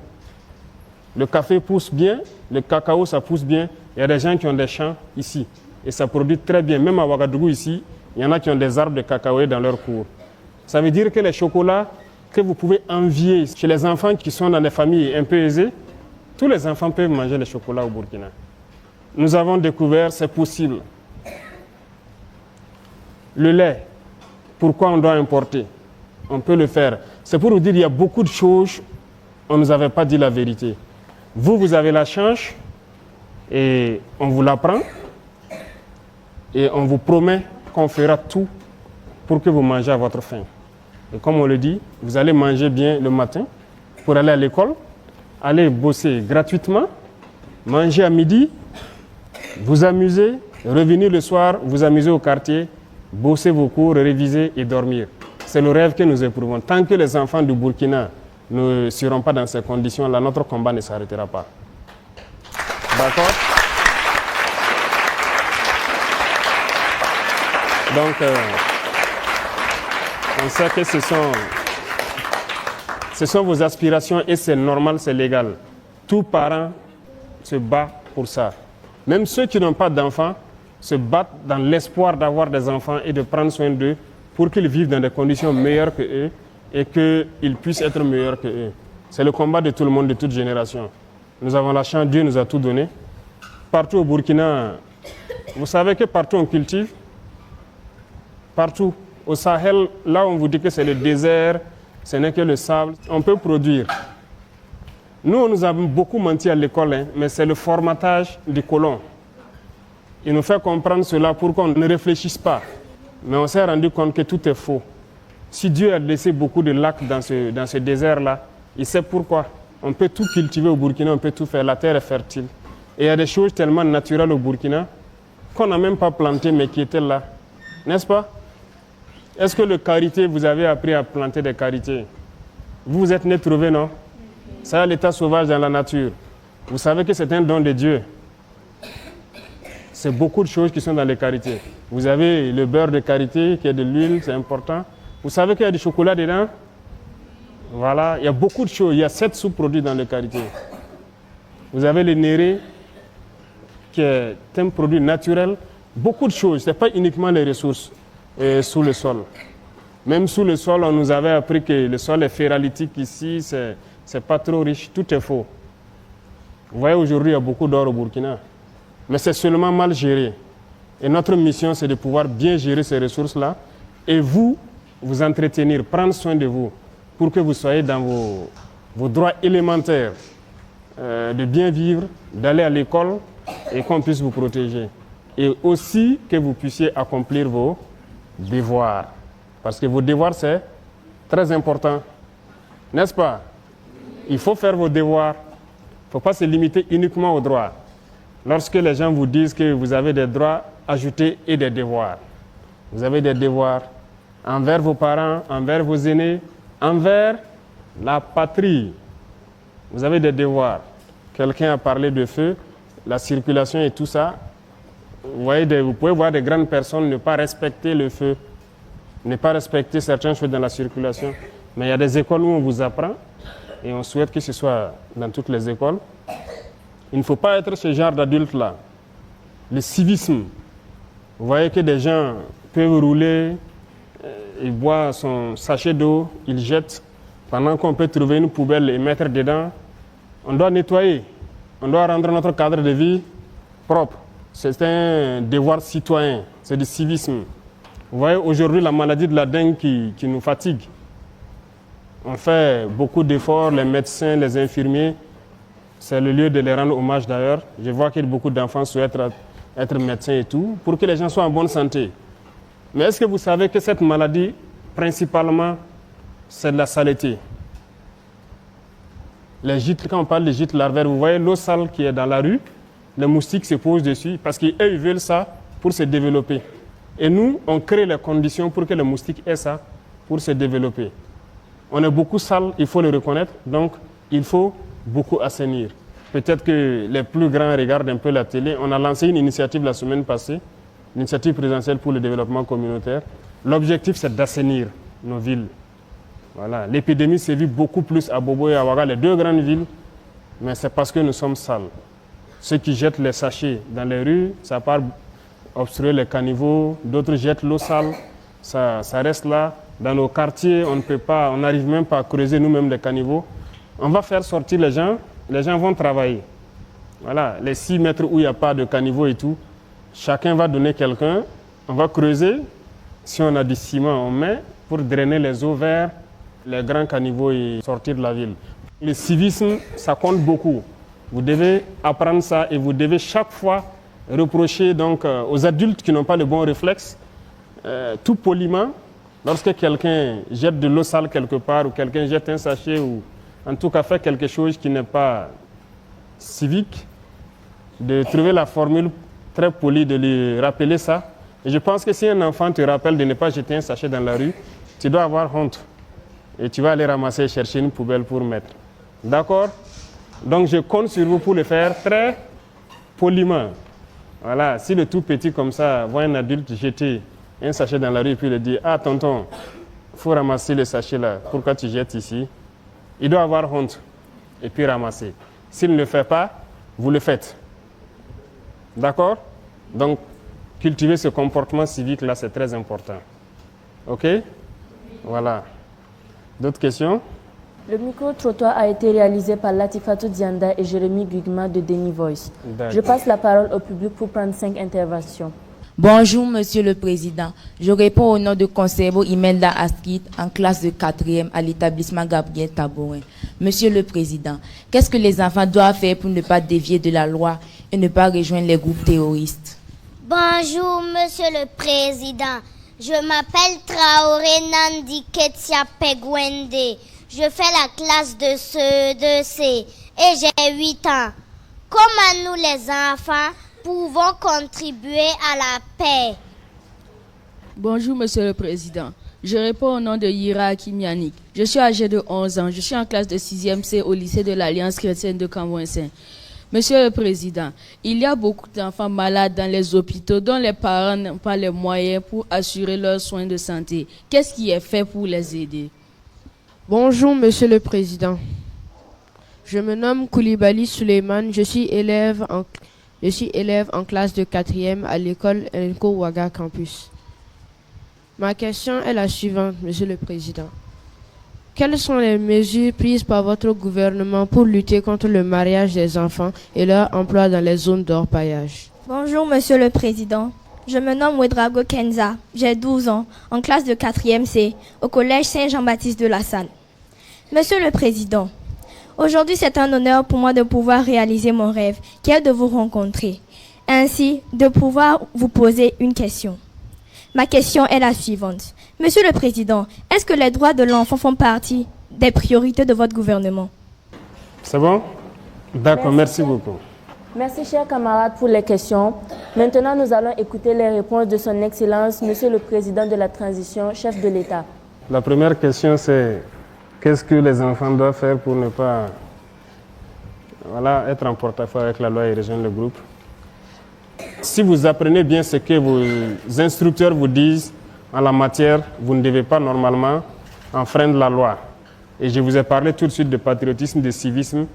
C: Le café pousse bien, le cacao ça pousse bien. Il y a des gens qui ont des champs ici et ça produit très bien. Même à Ouagadougou ici, il y en a qui ont des arbres de cacao dans leur cours. Ça veut dire que les chocolats que vous pouvez envier chez les enfants qui sont dans des familles un peu aisées, tous les enfants peuvent manger le chocolat au Burkina. Nous avons découvert, c'est possible. Le lait, pourquoi on doit importer? On peut le faire. C'est pour vous dire qu'il y a beaucoup de choses, on ne nous avait pas dit la vérité. Vous avez la chance et on vous l'apprend et on vous promet qu'on fera tout pour que vous mangez à votre faim. Et comme on le dit, vous allez manger bien le matin pour aller à l'école, aller bosser gratuitement, manger à midi, vous amuser, revenir le soir, vous amuser au quartier, bosser vos cours, réviser et dormir. C'est le rêve que nous éprouvons. Tant que les enfants du Burkina ne seront pas dans ces conditions-là, notre combat ne s'arrêtera pas. D'accord? Donc, on sait que ce sont Ce sont vos aspirations et c'est normal, c'est légal. Tout parent se bat pour ça. Même ceux qui n'ont pas d'enfants se battent dans l'espoir d'avoir des enfants et de prendre soin d'eux pour qu'ils vivent dans des conditions meilleures que eux et qu'ils puissent être meilleurs que eux. C'est le combat de tout le monde, de toute génération. Nous avons la chance, Dieu nous a tout donné. Partout au Burkina, vous savez que partout on cultive. Partout. Au Sahel, là on vous dit que c'est le désert, ce n'est que le sable. On peut produire. Nous, on nous a beaucoup menti à l'école, hein, mais c'est le formatage du colon. Il nous fait comprendre cela pour qu'on ne réfléchisse pas. Mais on s'est rendu compte que tout est faux. Si Dieu a laissé beaucoup de lacs dans ce désert-là, il sait pourquoi. On peut tout cultiver au Burkina, on peut tout faire. La terre est fertile. Et il y a des choses tellement naturelles au Burkina qu'on n'a même pas planté, mais qui étaient là. N'est-ce pas? Est-ce que le karité, vous avez appris à planter des karités? Vous vous êtes né trouvé, non? Ça, l'état sauvage dans la nature. Vous savez que c'est un don de Dieu. C'est beaucoup de choses qui sont dans les karités. Vous avez le beurre de karité, qui est de l'huile, c'est important. Vous savez qu'il y a du chocolat dedans? Voilà, il y a beaucoup de choses. Il y a 7 sous-produits dans le karité. Vous avez le néré, qui est un produit naturel. Beaucoup de choses. Ce n'est pas uniquement les ressources sous le sol. Même sous le sol, on nous avait appris que le sol est ferralitique ici, c'est pas trop riche. Tout est faux. Vous voyez, aujourd'hui, il y a beaucoup d'or au Burkina. Mais c'est seulement mal géré. Et notre mission, c'est de pouvoir bien gérer ces ressources-là et vous entretenir, prendre soin de vous pour que vous soyez dans vos droits élémentaires de bien vivre, d'aller à l'école et qu'on puisse vous protéger. Et aussi que vous puissiez accomplir vos devoirs. Parce que vos devoirs, c'est très important. N'est-ce pas? Il faut faire vos devoirs. Il ne faut pas se limiter uniquement aux droits. Lorsque les gens vous disent que vous avez des droits, ajoutez et des devoirs. Vous avez des devoirs envers vos parents, envers vos aînés, envers la patrie. Vous avez des devoirs. Quelqu'un a parlé de feu, la circulation et tout ça. Vous pouvez voir des grandes personnes ne pas respecter le feu, ne pas respecter certaines choses dans la circulation. Mais il y a des écoles où on vous apprend et on souhaite que ce soit dans toutes les écoles. Il ne faut pas être ce genre d'adulte-là. Le civisme. Vous voyez que des gens peuvent rouler, ils boivent son sachet d'eau, ils jettent, pendant qu'on peut trouver une poubelle et mettre dedans. On doit nettoyer. On doit rendre notre cadre de vie propre. C'est un devoir citoyen. C'est du civisme. Vous voyez aujourd'hui la maladie de la dengue qui nous fatigue. On fait beaucoup d'efforts, les médecins, les infirmiers. C'est le lieu de les rendre hommage d'ailleurs. Je vois que beaucoup d'enfants souhaitent être médecins et tout, pour que les gens soient en bonne santé. Mais est-ce que vous savez que cette maladie, principalement, c'est de la saleté? Les gîtes, quand on parle de gîtes larvaires, vous voyez l'eau sale qui est dans la rue, les moustiques se posent dessus parce qu'eux, ils veulent ça pour se développer. Et nous, on crée les conditions pour que les moustiques aient ça pour se développer. On est beaucoup sale, il faut le reconnaître, donc il faut beaucoup assainir. Peut-être que les plus grands regardent un peu la télé. On a lancé une initiative la semaine passée, l'initiative présidentielle pour le développement communautaire. L'objectif, c'est d'assainir nos villes. Voilà. L'épidémie s'est vue beaucoup plus à Bobo et à Ouaga, les deux grandes villes, mais c'est parce que nous sommes sales. Ceux qui jettent les sachets dans les rues, ça part obstruer les caniveaux, d'autres jettent l'eau sale, ça reste là. Dans nos quartiers, on n'arrive même pas à creuser nous-mêmes les caniveaux. On va faire sortir les gens vont travailler. Voilà, les 6 mètres où il n'y a pas de caniveau et tout, chacun va donner quelqu'un, on va creuser. Si on a du ciment, on met pour drainer les eaux vers les grands caniveaux et sortir de la ville. Le civisme, ça compte beaucoup. Vous devez apprendre ça et vous devez chaque fois reprocher donc, aux adultes qui n'ont pas le bon réflexe, tout poliment, lorsque quelqu'un jette de l'eau sale quelque part ou quelqu'un jette un sachet ou en tout cas fait quelque chose qui n'est pas civique, de trouver la formule très polie de lui rappeler ça. Et je pense que si un enfant te rappelle de ne pas jeter un sachet dans la rue, tu dois avoir honte. Et tu vas aller ramasser et chercher une poubelle pour mettre. D'accord? Donc je compte sur vous pour le faire très poliment. Voilà, si le tout petit comme ça voit un adulte jeter un sachet dans la rue et puis il dit « Ah tonton, il faut ramasser le sachet là, pourquoi tu jettes ici ?» Il doit avoir honte et puis ramasser. S'il ne le fait pas, vous le faites. D'accord? Donc, cultiver ce comportement civique-là, c'est très important. OK? Voilà. D'autres questions?
B: Le micro-trottoir a été réalisé par Latifatou Dianda et Jérémy Gugma de Deni Voice. Je passe la parole au public pour prendre 5 interventions.
H: Bonjour, Monsieur le Président. Je réponds au nom de Conservo Imelda Astrid en classe de 4e à l'établissement Gabriel Tabourin. Monsieur le Président, qu'est-ce que les enfants doivent faire pour ne pas dévier de la loi et ne pas rejoindre les groupes terroristes?
F: Bonjour, Monsieur le Président. Je m'appelle Traoré Nandi Ketia Pegwende. Je fais la classe de CE2C et j'ai 8 ans. Comment nous, les enfants, pouvons contribuer à la paix?
I: Bonjour, Monsieur le Président. Je réponds au nom de Yira Kimianik. Je suis âgé de 11 ans. Je suis en classe de 6e C au lycée de l'Alliance chrétienne de Cambouin-Saint. Monsieur le Président, il y a beaucoup d'enfants malades dans les hôpitaux dont les parents n'ont pas les moyens pour assurer leurs soins de santé. Qu'est-ce qui est fait pour les aider?
J: Bonjour, Monsieur le Président. Je me nomme Koulibaly Suleiman. Je suis élève en classe de 4e à l'école Enko Ouaga Campus. Ma question est la suivante, Monsieur le Président. Quelles sont les mesures prises par votre gouvernement pour lutter contre le mariage des enfants et leur emploi dans les zones d'orpaillage?
K: Bonjour, Monsieur le Président. Je me nomme Wedrago Kenza. J'ai 12 ans, en classe de 4e C, au collège Saint-Jean-Baptiste de la Salle. Monsieur le Président, aujourd'hui c'est un honneur pour moi de pouvoir réaliser mon rêve, qui est de vous rencontrer, ainsi de pouvoir vous poser une question. Ma question est la suivante. Monsieur le Président, est-ce que les droits de l'enfant font partie des priorités de votre gouvernement?
C: C'est bon? D'accord, merci beaucoup.
B: Merci, chers camarades, pour les questions. Maintenant, nous allons écouter les réponses de son Excellence, Monsieur le Président de la Transition, chef de l'État.
C: La première question, c'est qu'est-ce que les enfants doivent faire pour ne pas être en porte-à-faux avec la loi et rejoindre le groupe? Si vous apprenez bien ce que vos instructeurs vous disent en la matière, vous ne devez pas normalement enfreindre la loi. Et je vous ai parlé tout de suite de patriotisme, de civisme,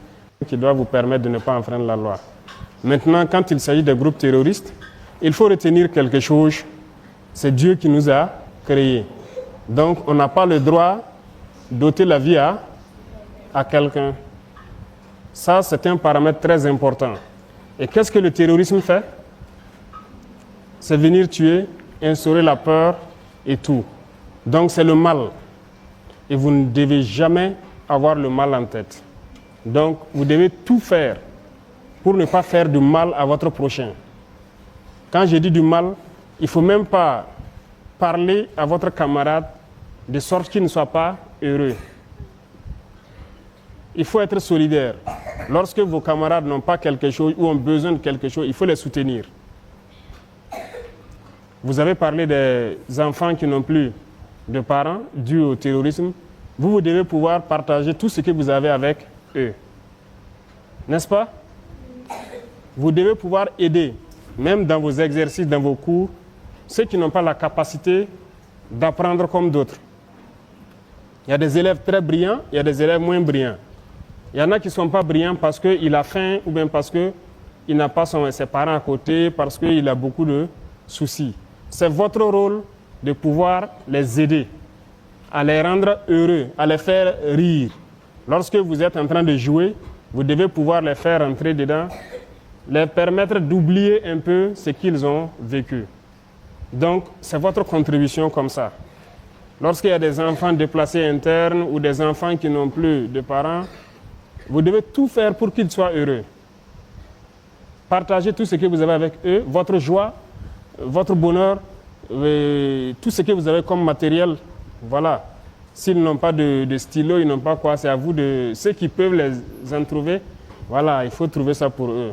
C: qui doit vous permettre de ne pas enfreindre la loi. Maintenant, quand il s'agit des groupes terroristes, il faut retenir quelque chose. C'est Dieu qui nous a créés. Donc, on n'a pas le droit d'ôter la vie à quelqu'un. Ça, c'est un paramètre très important. Et qu'est-ce que le terrorisme fait? C'est venir tuer, instaurer la peur et tout. Donc, c'est le mal. Et vous ne devez jamais avoir le mal en tête. Donc, vous devez tout faire pour ne pas faire du mal à votre prochain. Quand je dis du mal, il ne faut même pas parler à votre camarade de sorte qu'il ne soit pas heureux. Il faut être solidaire. Lorsque vos camarades n'ont pas quelque chose ou ont besoin de quelque chose, il faut les soutenir. Vous avez parlé des enfants qui n'ont plus de parents dû au terrorisme. Vous devez pouvoir partager tout ce que vous avez avec eux. N'est-ce pas? Vous devez pouvoir aider, même dans vos exercices, dans vos cours, ceux qui n'ont pas la capacité d'apprendre comme d'autres. Il y a des élèves très brillants, il y a des élèves moins brillants. Il y en a qui ne sont pas brillants parce qu'il a faim ou bien parce qu'il n'a pas ses parents à côté, parce qu'il a beaucoup de soucis. C'est votre rôle de pouvoir les aider, à les rendre heureux, à les faire rire. Lorsque vous êtes en train de jouer, vous devez pouvoir les faire entrer dedans, les permettre d'oublier un peu ce qu'ils ont vécu. Donc, c'est votre contribution comme ça. Lorsqu'il y a des enfants déplacés internes ou des enfants qui n'ont plus de parents, vous devez tout faire pour qu'ils soient heureux. Partagez tout ce que vous avez avec eux, votre joie, votre bonheur, tout ce que vous avez comme matériel. Voilà. S'ils n'ont pas de stylo, ils n'ont pas quoi, c'est à vous de... Ceux qui peuvent les en trouver, voilà, il faut trouver ça pour eux.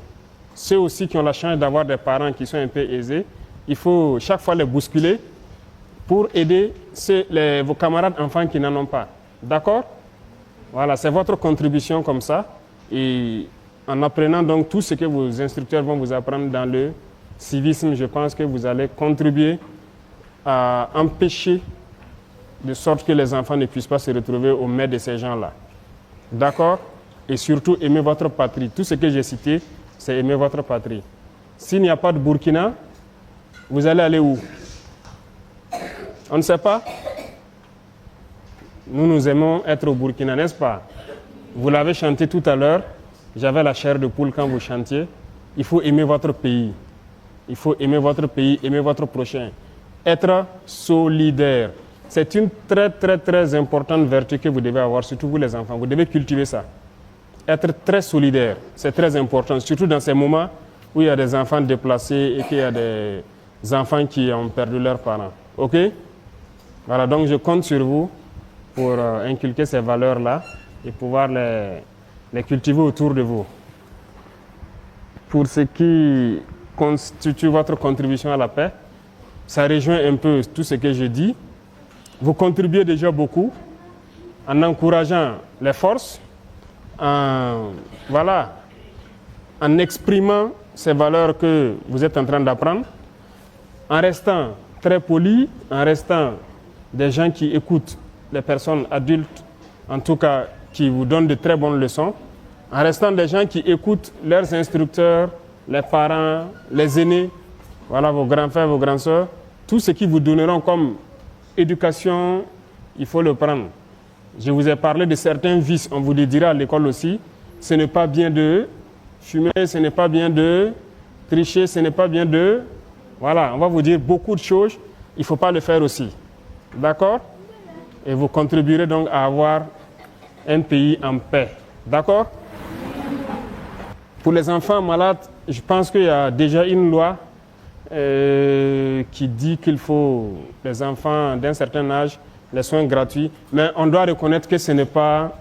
C: Ceux aussi qui ont la chance d'avoir des parents qui sont un peu aisés, il faut chaque fois les bousculer pour aider vos camarades enfants qui n'en ont pas. D'accord? Voilà, c'est votre contribution comme ça. Et en apprenant donc tout ce que vos instructeurs vont vous apprendre dans le civisme, je pense que vous allez contribuer à empêcher de sorte que les enfants ne puissent pas se retrouver au maître de ces gens-là. D'accord? Et surtout, aimez votre patrie. Tout ce que j'ai cité, c'est aimer votre patrie. S'il n'y a pas de Burkina, vous allez aller où? On ne sait pas. Nous aimons être au Burkina, n'est-ce pas? Vous l'avez chanté tout à l'heure. J'avais la chair de poule quand vous chantiez. Il faut aimer votre pays. Il faut aimer votre pays, aimer votre prochain. Être solidaire. C'est une très, très, très importante vertu que vous devez avoir, surtout vous les enfants. Vous devez cultiver ça. Être très solidaire, c'est très important, surtout dans ces moments où il y a des enfants déplacés et qu'il y a des enfants qui ont perdu leurs parents. OK? Voilà, donc je compte sur vous pour inculquer ces valeurs-là et pouvoir les cultiver autour de vous. Pour ce qui constitue votre contribution à la paix, ça rejoint un peu tout ce que je dis. Vous contribuez déjà beaucoup en encourageant les forces, en exprimant ces valeurs que vous êtes en train d'apprendre, en restant très poli, en restant des gens qui écoutent les personnes adultes, en tout cas qui vous donnent de très bonnes leçons, en restant des gens qui écoutent leurs instructeurs, les parents, les aînés, voilà, vos grands frères, vos grandes sœurs, tout ce qu'ils vous donneront comme éducation, il faut le prendre. Je vous ai parlé de certains vices, on vous le dira à l'école aussi. Ce n'est pas bien de fumer, ce n'est pas bien de tricher, ce n'est pas bien de... Voilà, on va vous dire beaucoup de choses, il ne faut pas le faire aussi. D'accord? Et vous contribuerez donc à avoir un pays en paix. D'accord? Pour les enfants malades, je pense qu'il y a déjà une loi qui dit qu'il faut, les enfants d'un certain âge, les soins gratuits, mais on doit reconnaître que ce n'est pas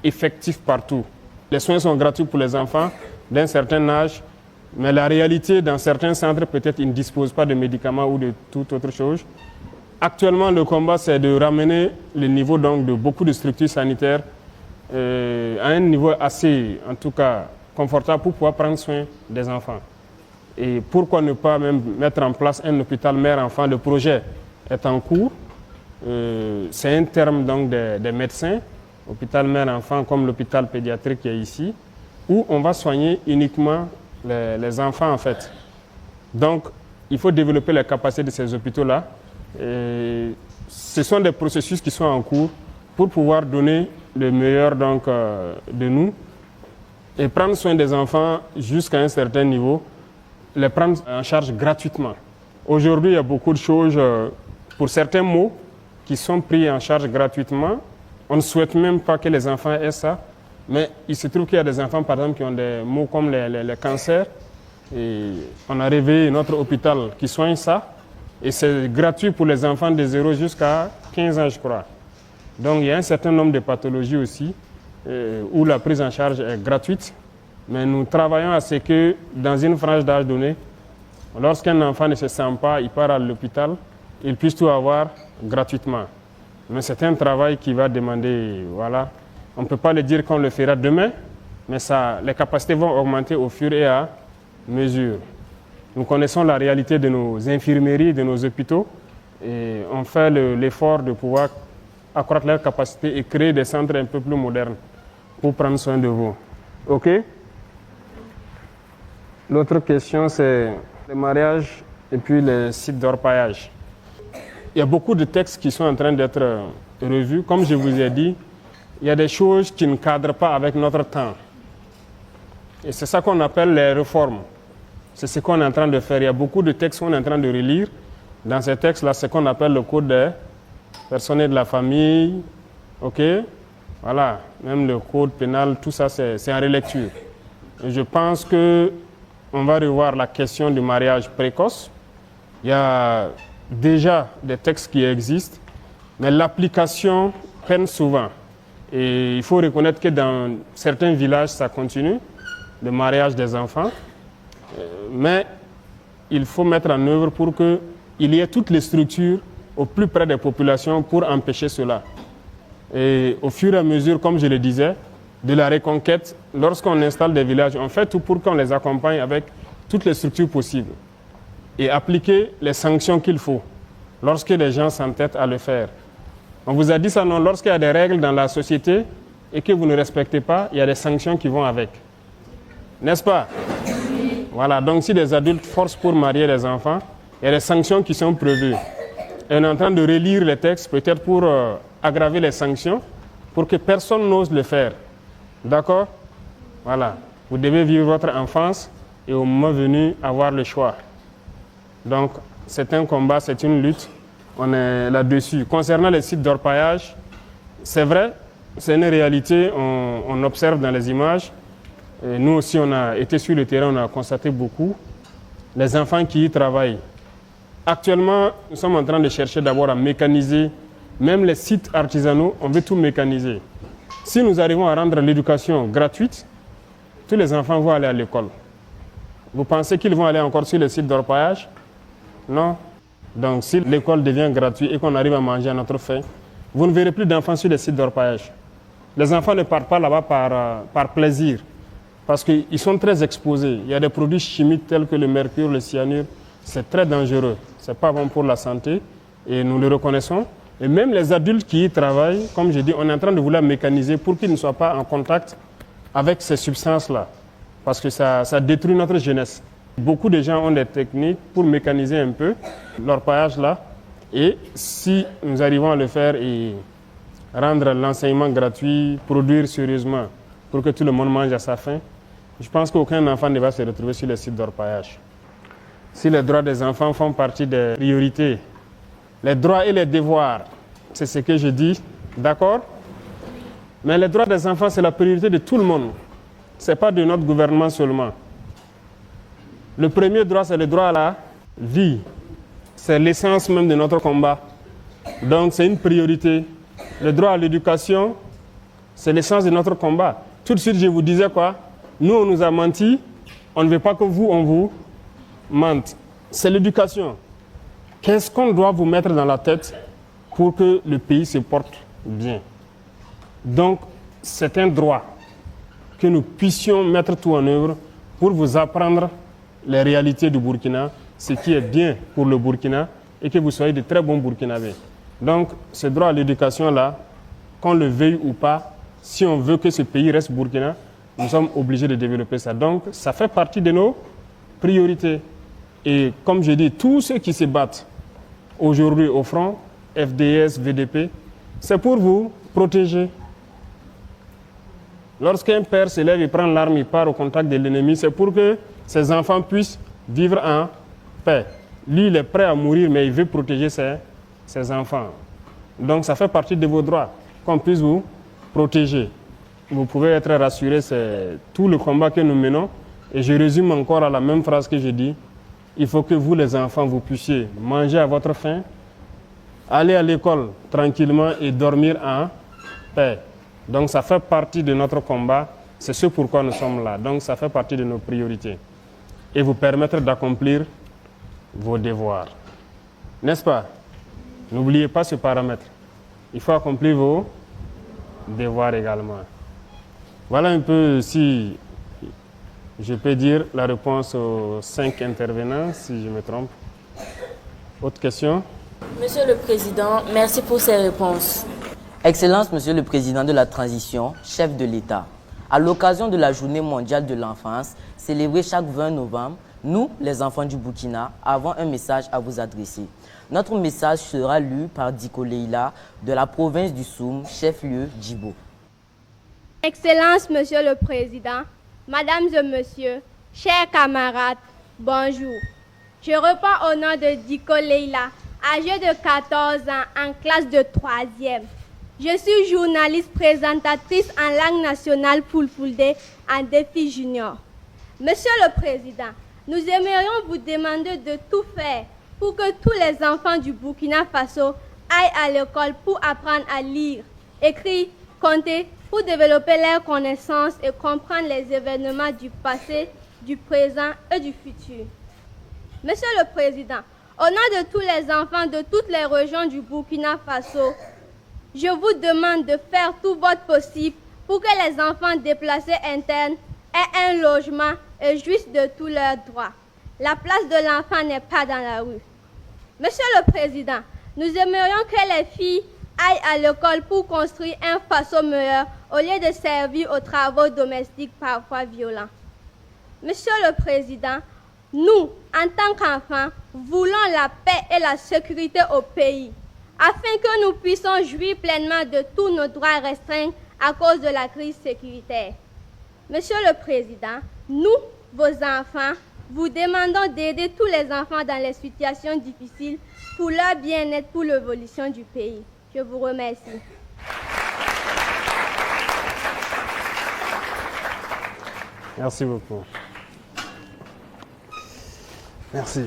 C: effectif partout. Les soins sont gratuits pour les enfants d'un certain âge, mais la réalité, dans certains centres, peut-être ils ne disposent pas de médicaments ou de toute autre chose. Actuellement, le combat, c'est de ramener le niveau donc, de beaucoup de structures sanitaires à un niveau assez, en tout cas, confortable pour pouvoir prendre soin des enfants. Et pourquoi ne pas même mettre en place un hôpital mère-enfant? Le projet est en cours. C'est un terme donc des médecins, hôpital mère-enfant comme l'hôpital pédiatrique qui est ici, où on va soigner uniquement les enfants en fait. Donc, il faut développer les capacités de ces hôpitaux-là. Ce sont des processus qui sont en cours pour pouvoir donner le meilleur donc, de nous et prendre soin des enfants jusqu'à un certain niveau, les prendre en charge gratuitement. Aujourd'hui, il y a beaucoup de choses pour certains maux qui sont pris en charge gratuitement. On ne souhaite même pas que les enfants aient ça, mais il se trouve qu'il y a des enfants, par exemple, qui ont des maux comme les cancers. Et on a réveillé notre hôpital qui soigne ça. Et c'est gratuit pour les enfants de 0 jusqu'à 15 ans, je crois. Donc, il y a un certain nombre de pathologies aussi où la prise en charge est gratuite. Mais nous travaillons à ce que, dans une frange d'âge donnée, lorsqu'un enfant ne se sent pas, il part à l'hôpital, il puisse tout avoir gratuitement. Mais c'est un travail qui va demander, voilà, on ne peut pas le dire qu'on le fera demain, mais ça, les capacités vont augmenter au fur et à mesure. Nous connaissons la réalité de nos infirmeries, de nos hôpitaux, et on fait l'effort de pouvoir accroître leurs capacités et créer des centres un peu plus modernes pour prendre soin de vous. OK? L'autre question, c'est le mariage et puis les sites d'orpaillage. Il y a beaucoup de textes qui sont en train d'être revus. Comme je vous ai dit, il y a des choses qui ne cadrent pas avec notre temps. Et c'est ça qu'on appelle les réformes. C'est ce qu'on est en train de faire. Il y a beaucoup de textes qu'on est en train de relire. Dans ces textes-là, c'est ce qu'on appelle le code des personnes de la famille. OK? Voilà. Même le code pénal, tout ça, c'est en relecture. Et je pense qu'on va revoir la question du mariage précoce. Il y a déjà des textes qui existent, mais l'application peine souvent. Et il faut reconnaître que dans certains villages, ça continue, le mariage des enfants. Mais il faut mettre en œuvre pour qu'il y ait toutes les structures au plus près des populations pour empêcher cela. Et au fur et à mesure, comme je le disais, de la reconquête, lorsqu'on installe des villages, on fait tout pour qu'on les accompagne avec toutes les structures possibles et appliquer les sanctions qu'il faut lorsque les gens s'entêtent à le faire. On vous a dit ça, non? Lorsqu'il y a des règles dans la société, et que vous ne respectez pas, il y a des sanctions qui vont avec. N'est-ce pas? Voilà, donc si des adultes forcent pour marier les enfants, il y a des sanctions qui sont prévues. Et on est en train de relire les textes, peut-être pour aggraver les sanctions, pour que personne n'ose le faire. D'accord? Voilà. Vous devez vivre votre enfance et au moment venu, avoir le choix. Donc, c'est un combat, c'est une lutte. On est là-dessus. Concernant les sites d'orpaillage, c'est vrai, c'est une réalité, on observe dans les images. Et nous aussi, on a été sur le terrain, on a constaté beaucoup. Les enfants qui y travaillent. Actuellement, nous sommes en train de chercher d'abord à mécaniser. Même les sites artisanaux, on veut tout mécaniser. Si nous arrivons à rendre l'éducation gratuite, tous les enfants vont aller à l'école. Vous pensez qu'ils vont aller encore sur les sites d'orpaillage? Non. Donc, si l'école devient gratuite et qu'on arrive à manger à notre faim, vous ne verrez plus d'enfants sur les sites d'orpaillage. Les enfants ne partent pas là-bas par plaisir, parce qu'ils sont très exposés. Il y a des produits chimiques tels que le mercure, le cyanure. C'est très dangereux. Ce n'est pas bon pour la santé et nous le reconnaissons. Et même les adultes qui y travaillent, comme je dis, on est en train de vouloir mécaniser pour qu'ils ne soient pas en contact avec ces substances-là, parce que ça détruit notre jeunesse. Beaucoup de gens ont des techniques pour mécaniser un peu l'orpaillage là. Et si nous arrivons à le faire et rendre l'enseignement gratuit, produire sérieusement pour que tout le monde mange à sa faim, je pense qu'aucun enfant ne va se retrouver sur les sites d'orpaillage. Si les droits des enfants font partie des priorités, les droits et les devoirs, c'est ce que je dis, d'accord? Mais les droits des enfants, c'est la priorité de tout le monde. Ce n'est pas de notre gouvernement seulement. Le premier droit, c'est le droit à la vie. C'est l'essence même de notre combat. Donc, c'est une priorité. Le droit à l'éducation, c'est l'essence de notre combat. Tout de suite, je vous disais quoi? Nous, on nous a menti. On ne veut pas que vous, on vous mente. C'est l'éducation. Qu'est-ce qu'on doit vous mettre dans la tête pour que le pays se porte bien? Donc, c'est un droit que nous puissions mettre tout en œuvre pour vous apprendre les réalités du Burkina, ce qui est bien pour le Burkina et que vous soyez de très bons Burkinabés. Donc, ce droit à l'éducation-là, qu'on le veuille ou pas, si on veut que ce pays reste Burkina, nous sommes obligés de développer ça. Donc, ça fait partie de nos priorités. Et comme je dis, tous ceux qui se battent aujourd'hui au front, FDS, VDP, c'est pour vous protéger. Lorsqu'un père se lève et prend l'arme, il part au contact de l'ennemi, c'est pour que ses enfants puissent vivre en paix. Lui, il est prêt à mourir, mais il veut protéger ses enfants. Donc, ça fait partie de vos droits, qu'on puisse vous protéger. Vous pouvez être rassurés, c'est tout le combat que nous menons. Et je résume encore à la même phrase que j'ai dit. Il faut que vous, les enfants, vous puissiez manger à votre faim, aller à l'école tranquillement et dormir en paix. Donc, ça fait partie de notre combat. C'est ce pourquoi nous sommes là. Donc, ça fait partie de nos priorités. Et vous permettre d'accomplir vos devoirs. N'est-ce pas? N'oubliez pas ce paramètre. Il faut accomplir vos devoirs également. Voilà un peu, si je peux dire, la réponse aux 5 intervenants, si je me trompe. Autre question?
B: Monsieur le Président, merci pour ces réponses.
D: Excellence, Monsieur le Président de la Transition, chef de l'État. À l'occasion de la Journée mondiale de l'enfance, célébrée chaque 20 novembre, nous, les enfants du Burkina, avons un message à vous adresser. Notre message sera lu par Diko Leila de la province du Soum, chef-lieu Djibo.
F: Excellence, Monsieur le Président, Mesdames et Messieurs, chers camarades, bonjour. Je reprends au nom de Diko Leila, âgée de 14 ans, en classe de 3e. Je suis journaliste présentatrice en langue nationale Fulfulde en défi junior. Monsieur le Président, nous aimerions vous demander de tout faire pour que tous les enfants du Burkina Faso aillent à l'école pour apprendre à lire, écrire, compter, pour développer leurs connaissances et comprendre les événements du passé, du présent et du futur. Monsieur le Président, au nom de tous les enfants de toutes les régions du Burkina Faso, je vous demande de faire tout votre possible pour que les enfants déplacés internes aient un logement et jouissent de tous leurs droits. La place de l'enfant n'est pas dans la rue. Monsieur le Président, nous aimerions que les filles
L: aillent à l'école pour construire un Faso meilleur au lieu de servir aux travaux domestiques parfois violents. Monsieur le Président, nous, en tant qu'enfants, voulons la paix et la sécurité au pays, afin que nous puissions jouir pleinement de tous nos droits restreints à cause de la crise sécuritaire. Monsieur le Président, nous, vos enfants, vous demandons d'aider tous les enfants dans les situations difficiles pour leur bien-être, pour l'évolution du pays. Je vous remercie.
C: Merci beaucoup. Merci.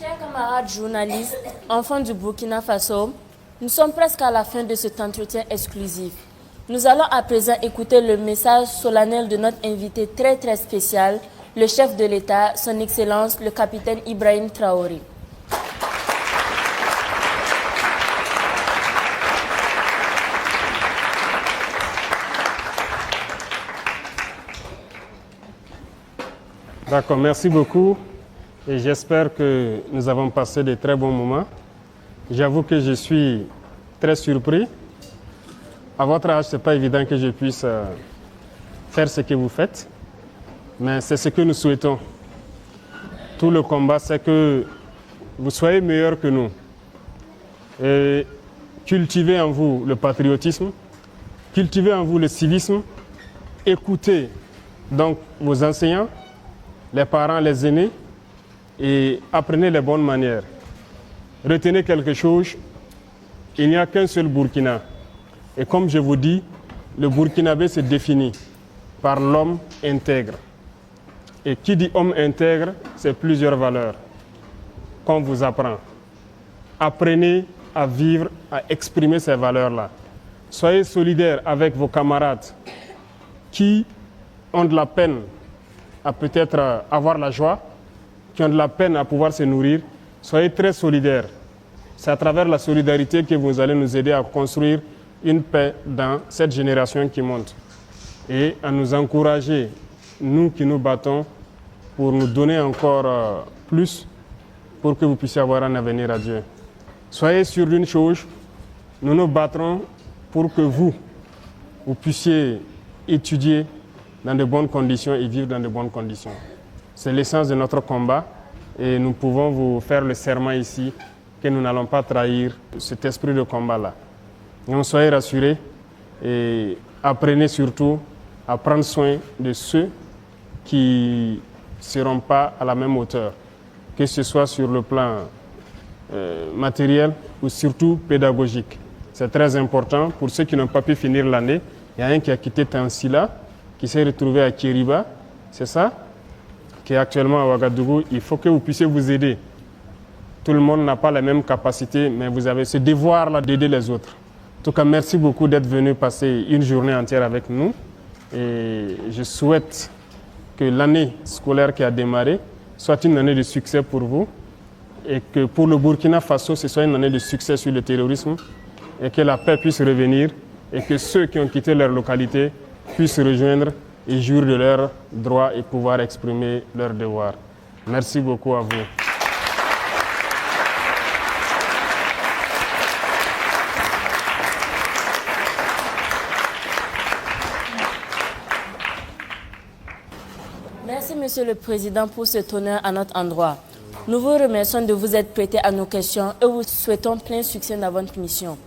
B: Chers camarades journalistes, enfants du Burkina Faso, nous sommes presque à la fin de cet entretien exclusif. Nous allons à présent écouter le message solennel de notre invité très très spécial, le chef de l'État, son Excellence, le capitaine Ibrahim Traoré.
C: D'accord, merci beaucoup et j'espère que nous avons passé de très bons moments. J'avoue que je suis très surpris. À votre âge, ce n'est pas évident que je puisse faire ce que vous faites, mais c'est ce que nous souhaitons. Tout le combat, c'est que vous soyez meilleurs que nous. Et cultivez en vous le patriotisme, cultivez en vous le civisme, écoutez donc vos enseignants, les parents, les aînés, et apprenez les bonnes manières. Retenez quelque chose, il n'y a qu'un seul Burkina. Et comme je vous dis, le Burkinabé se définit par l'homme intègre. Et qui dit homme intègre, c'est plusieurs valeurs qu'on vous apprend. Apprenez à vivre, à exprimer ces valeurs-là. Soyez solidaires avec vos camarades qui ont de la peine à peut-être avoir la joie, qui ont de la peine à pouvoir se nourrir. Soyez très solidaires. C'est à travers la solidarité que vous allez nous aider à construire une paix dans cette génération qui monte. Et à nous encourager, nous qui nous battons, pour nous donner encore plus, pour que vous puissiez avoir un avenir à Dieu. Soyez sûrs d'une chose, nous nous battrons pour que vous puissiez étudier dans de bonnes conditions et vivre dans de bonnes conditions. C'est l'essence de notre combat et nous pouvons vous faire le serment ici que nous n'allons pas trahir cet esprit de combat-là. Donc soyez rassurés et apprenez surtout à prendre soin de ceux qui ne seront pas à la même hauteur, que ce soit sur le plan matériel ou surtout pédagogique. C'est très important pour ceux qui n'ont pas pu finir l'année. Il y a un qui a quitté Tansila, qui s'est retrouvé à Kiriba, c'est ça, qui est actuellement à Ouagadougou. Il faut que vous puissiez vous aider. Tout le monde n'a pas la même capacité, mais vous avez ce devoir-là d'aider les autres. En tout cas, merci beaucoup d'être venu passer une journée entière avec nous. Et je souhaite que l'année scolaire qui a démarré soit une année de succès pour vous et que pour le Burkina Faso, ce soit une année de succès sur le terrorisme et que la paix puisse revenir et que ceux qui ont quitté leur localité puissent se rejoindre et jouir de leurs droits et pouvoir exprimer leurs devoirs. Merci beaucoup à vous.
B: Merci, Monsieur le Président, pour cet honneur à notre endroit. Nous vous remercions de vous être prêtés à nos questions et vous souhaitons plein succès dans votre mission.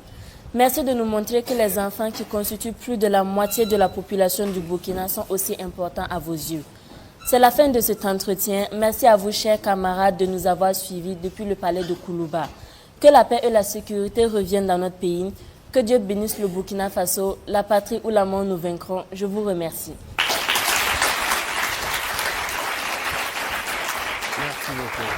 B: Merci de nous montrer que les enfants qui constituent plus de la moitié de la population du Burkina sont aussi importants à vos yeux. C'est la fin de cet entretien. Merci à vous, chers camarades, de nous avoir suivis depuis le palais de Koulouba. Que la paix et la sécurité reviennent dans notre pays. Que Dieu bénisse le Burkina Faso, la patrie où la mort nous vaincront. Je vous remercie.
C: Merci beaucoup.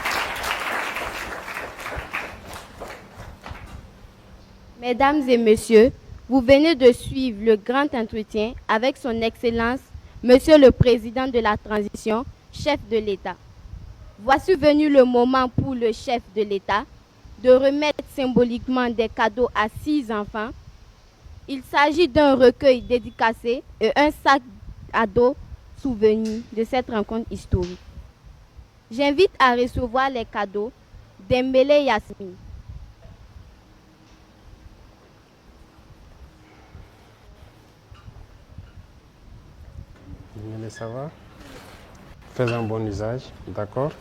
L: Mesdames et messieurs, vous venez de suivre le grand entretien avec son Excellence, Monsieur le Président de la Transition, chef de l'État. Voici venu le moment pour le chef de l'État de remettre symboliquement des cadeaux à 6 enfants. Il s'agit d'un recueil dédicacé et un sac à dos souvenir de cette rencontre historique. J'invite à recevoir les cadeaux Dembélé Yasmine.
C: Lumili, ça va? Fais un bon usage, d'accord?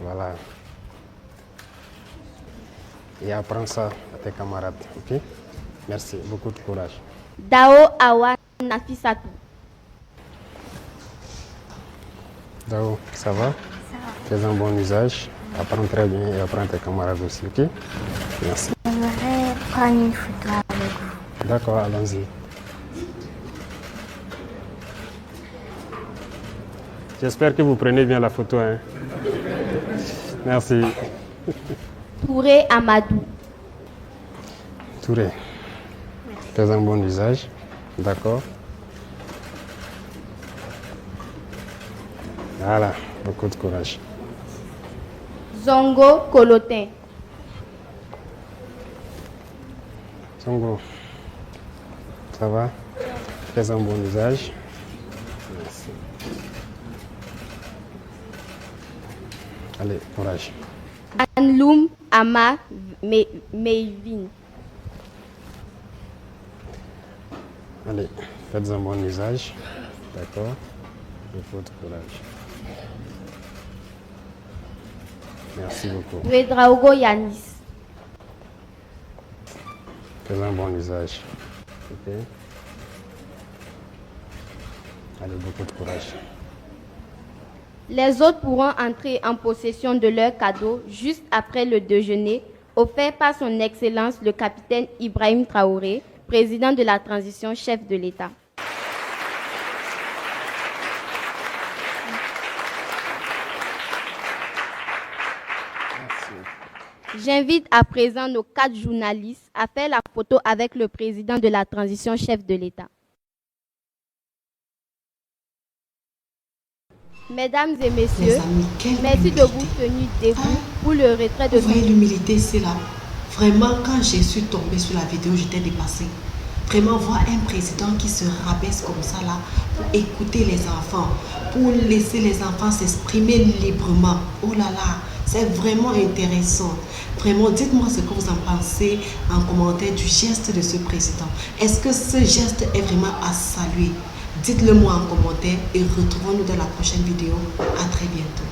C: Voilà. Et apprends ça à tes camarades, ok? Merci, beaucoup de courage.
L: Dao Awa Nafisatu.
C: Dao, ça va? Fais un bon usage, apprends très bien et apprends tes camarades aussi, ok? Merci.
M: J'aimerais prendre une photo avec vous.
C: D'accord, allons-y. J'espère que vous prenez bien la photo, hein? Merci.
L: Touré Amadou.
C: Touré, fais un bon usage, d'accord? Voilà, beaucoup de courage.
L: Zongo Kolotin.
C: Zongo, ça va? Fais un bon usage. Merci. Allez, courage.
L: Anloum Ama Meivin.
C: Allez, faites un bon usage, d'accord? Beaucoup de courage. Merci beaucoup.
L: Wedraogo Yanis.
C: Fais un bon usage. Ok? Allez, beaucoup de courage.
L: Les autres pourront entrer en possession de leur cadeau juste après le déjeuner offert par son Excellence le capitaine Ibrahim Traoré, président de la transition, chef de l'État. J'invite à présent nos 4 journalistes à faire la photo avec le président de la transition, chef de l'État. Mesdames et messieurs, merci de vous tenir debout pour le retrait de...
A: Vous voyez l'humilité, c'est là. Vraiment, quand je suis tombée sur la vidéo, j'étais dépassée. Vraiment, voir un président qui se rabaisse comme ça là, pour écouter les enfants, pour laisser les enfants s'exprimer librement. Oh là là, c'est vraiment intéressant. Vraiment, dites-moi ce que vous en pensez en commentaire du geste de ce président. Est-ce que ce geste est vraiment à saluer? Dites-le moi en commentaire et retrouvons-nous dans la prochaine vidéo. À très bientôt.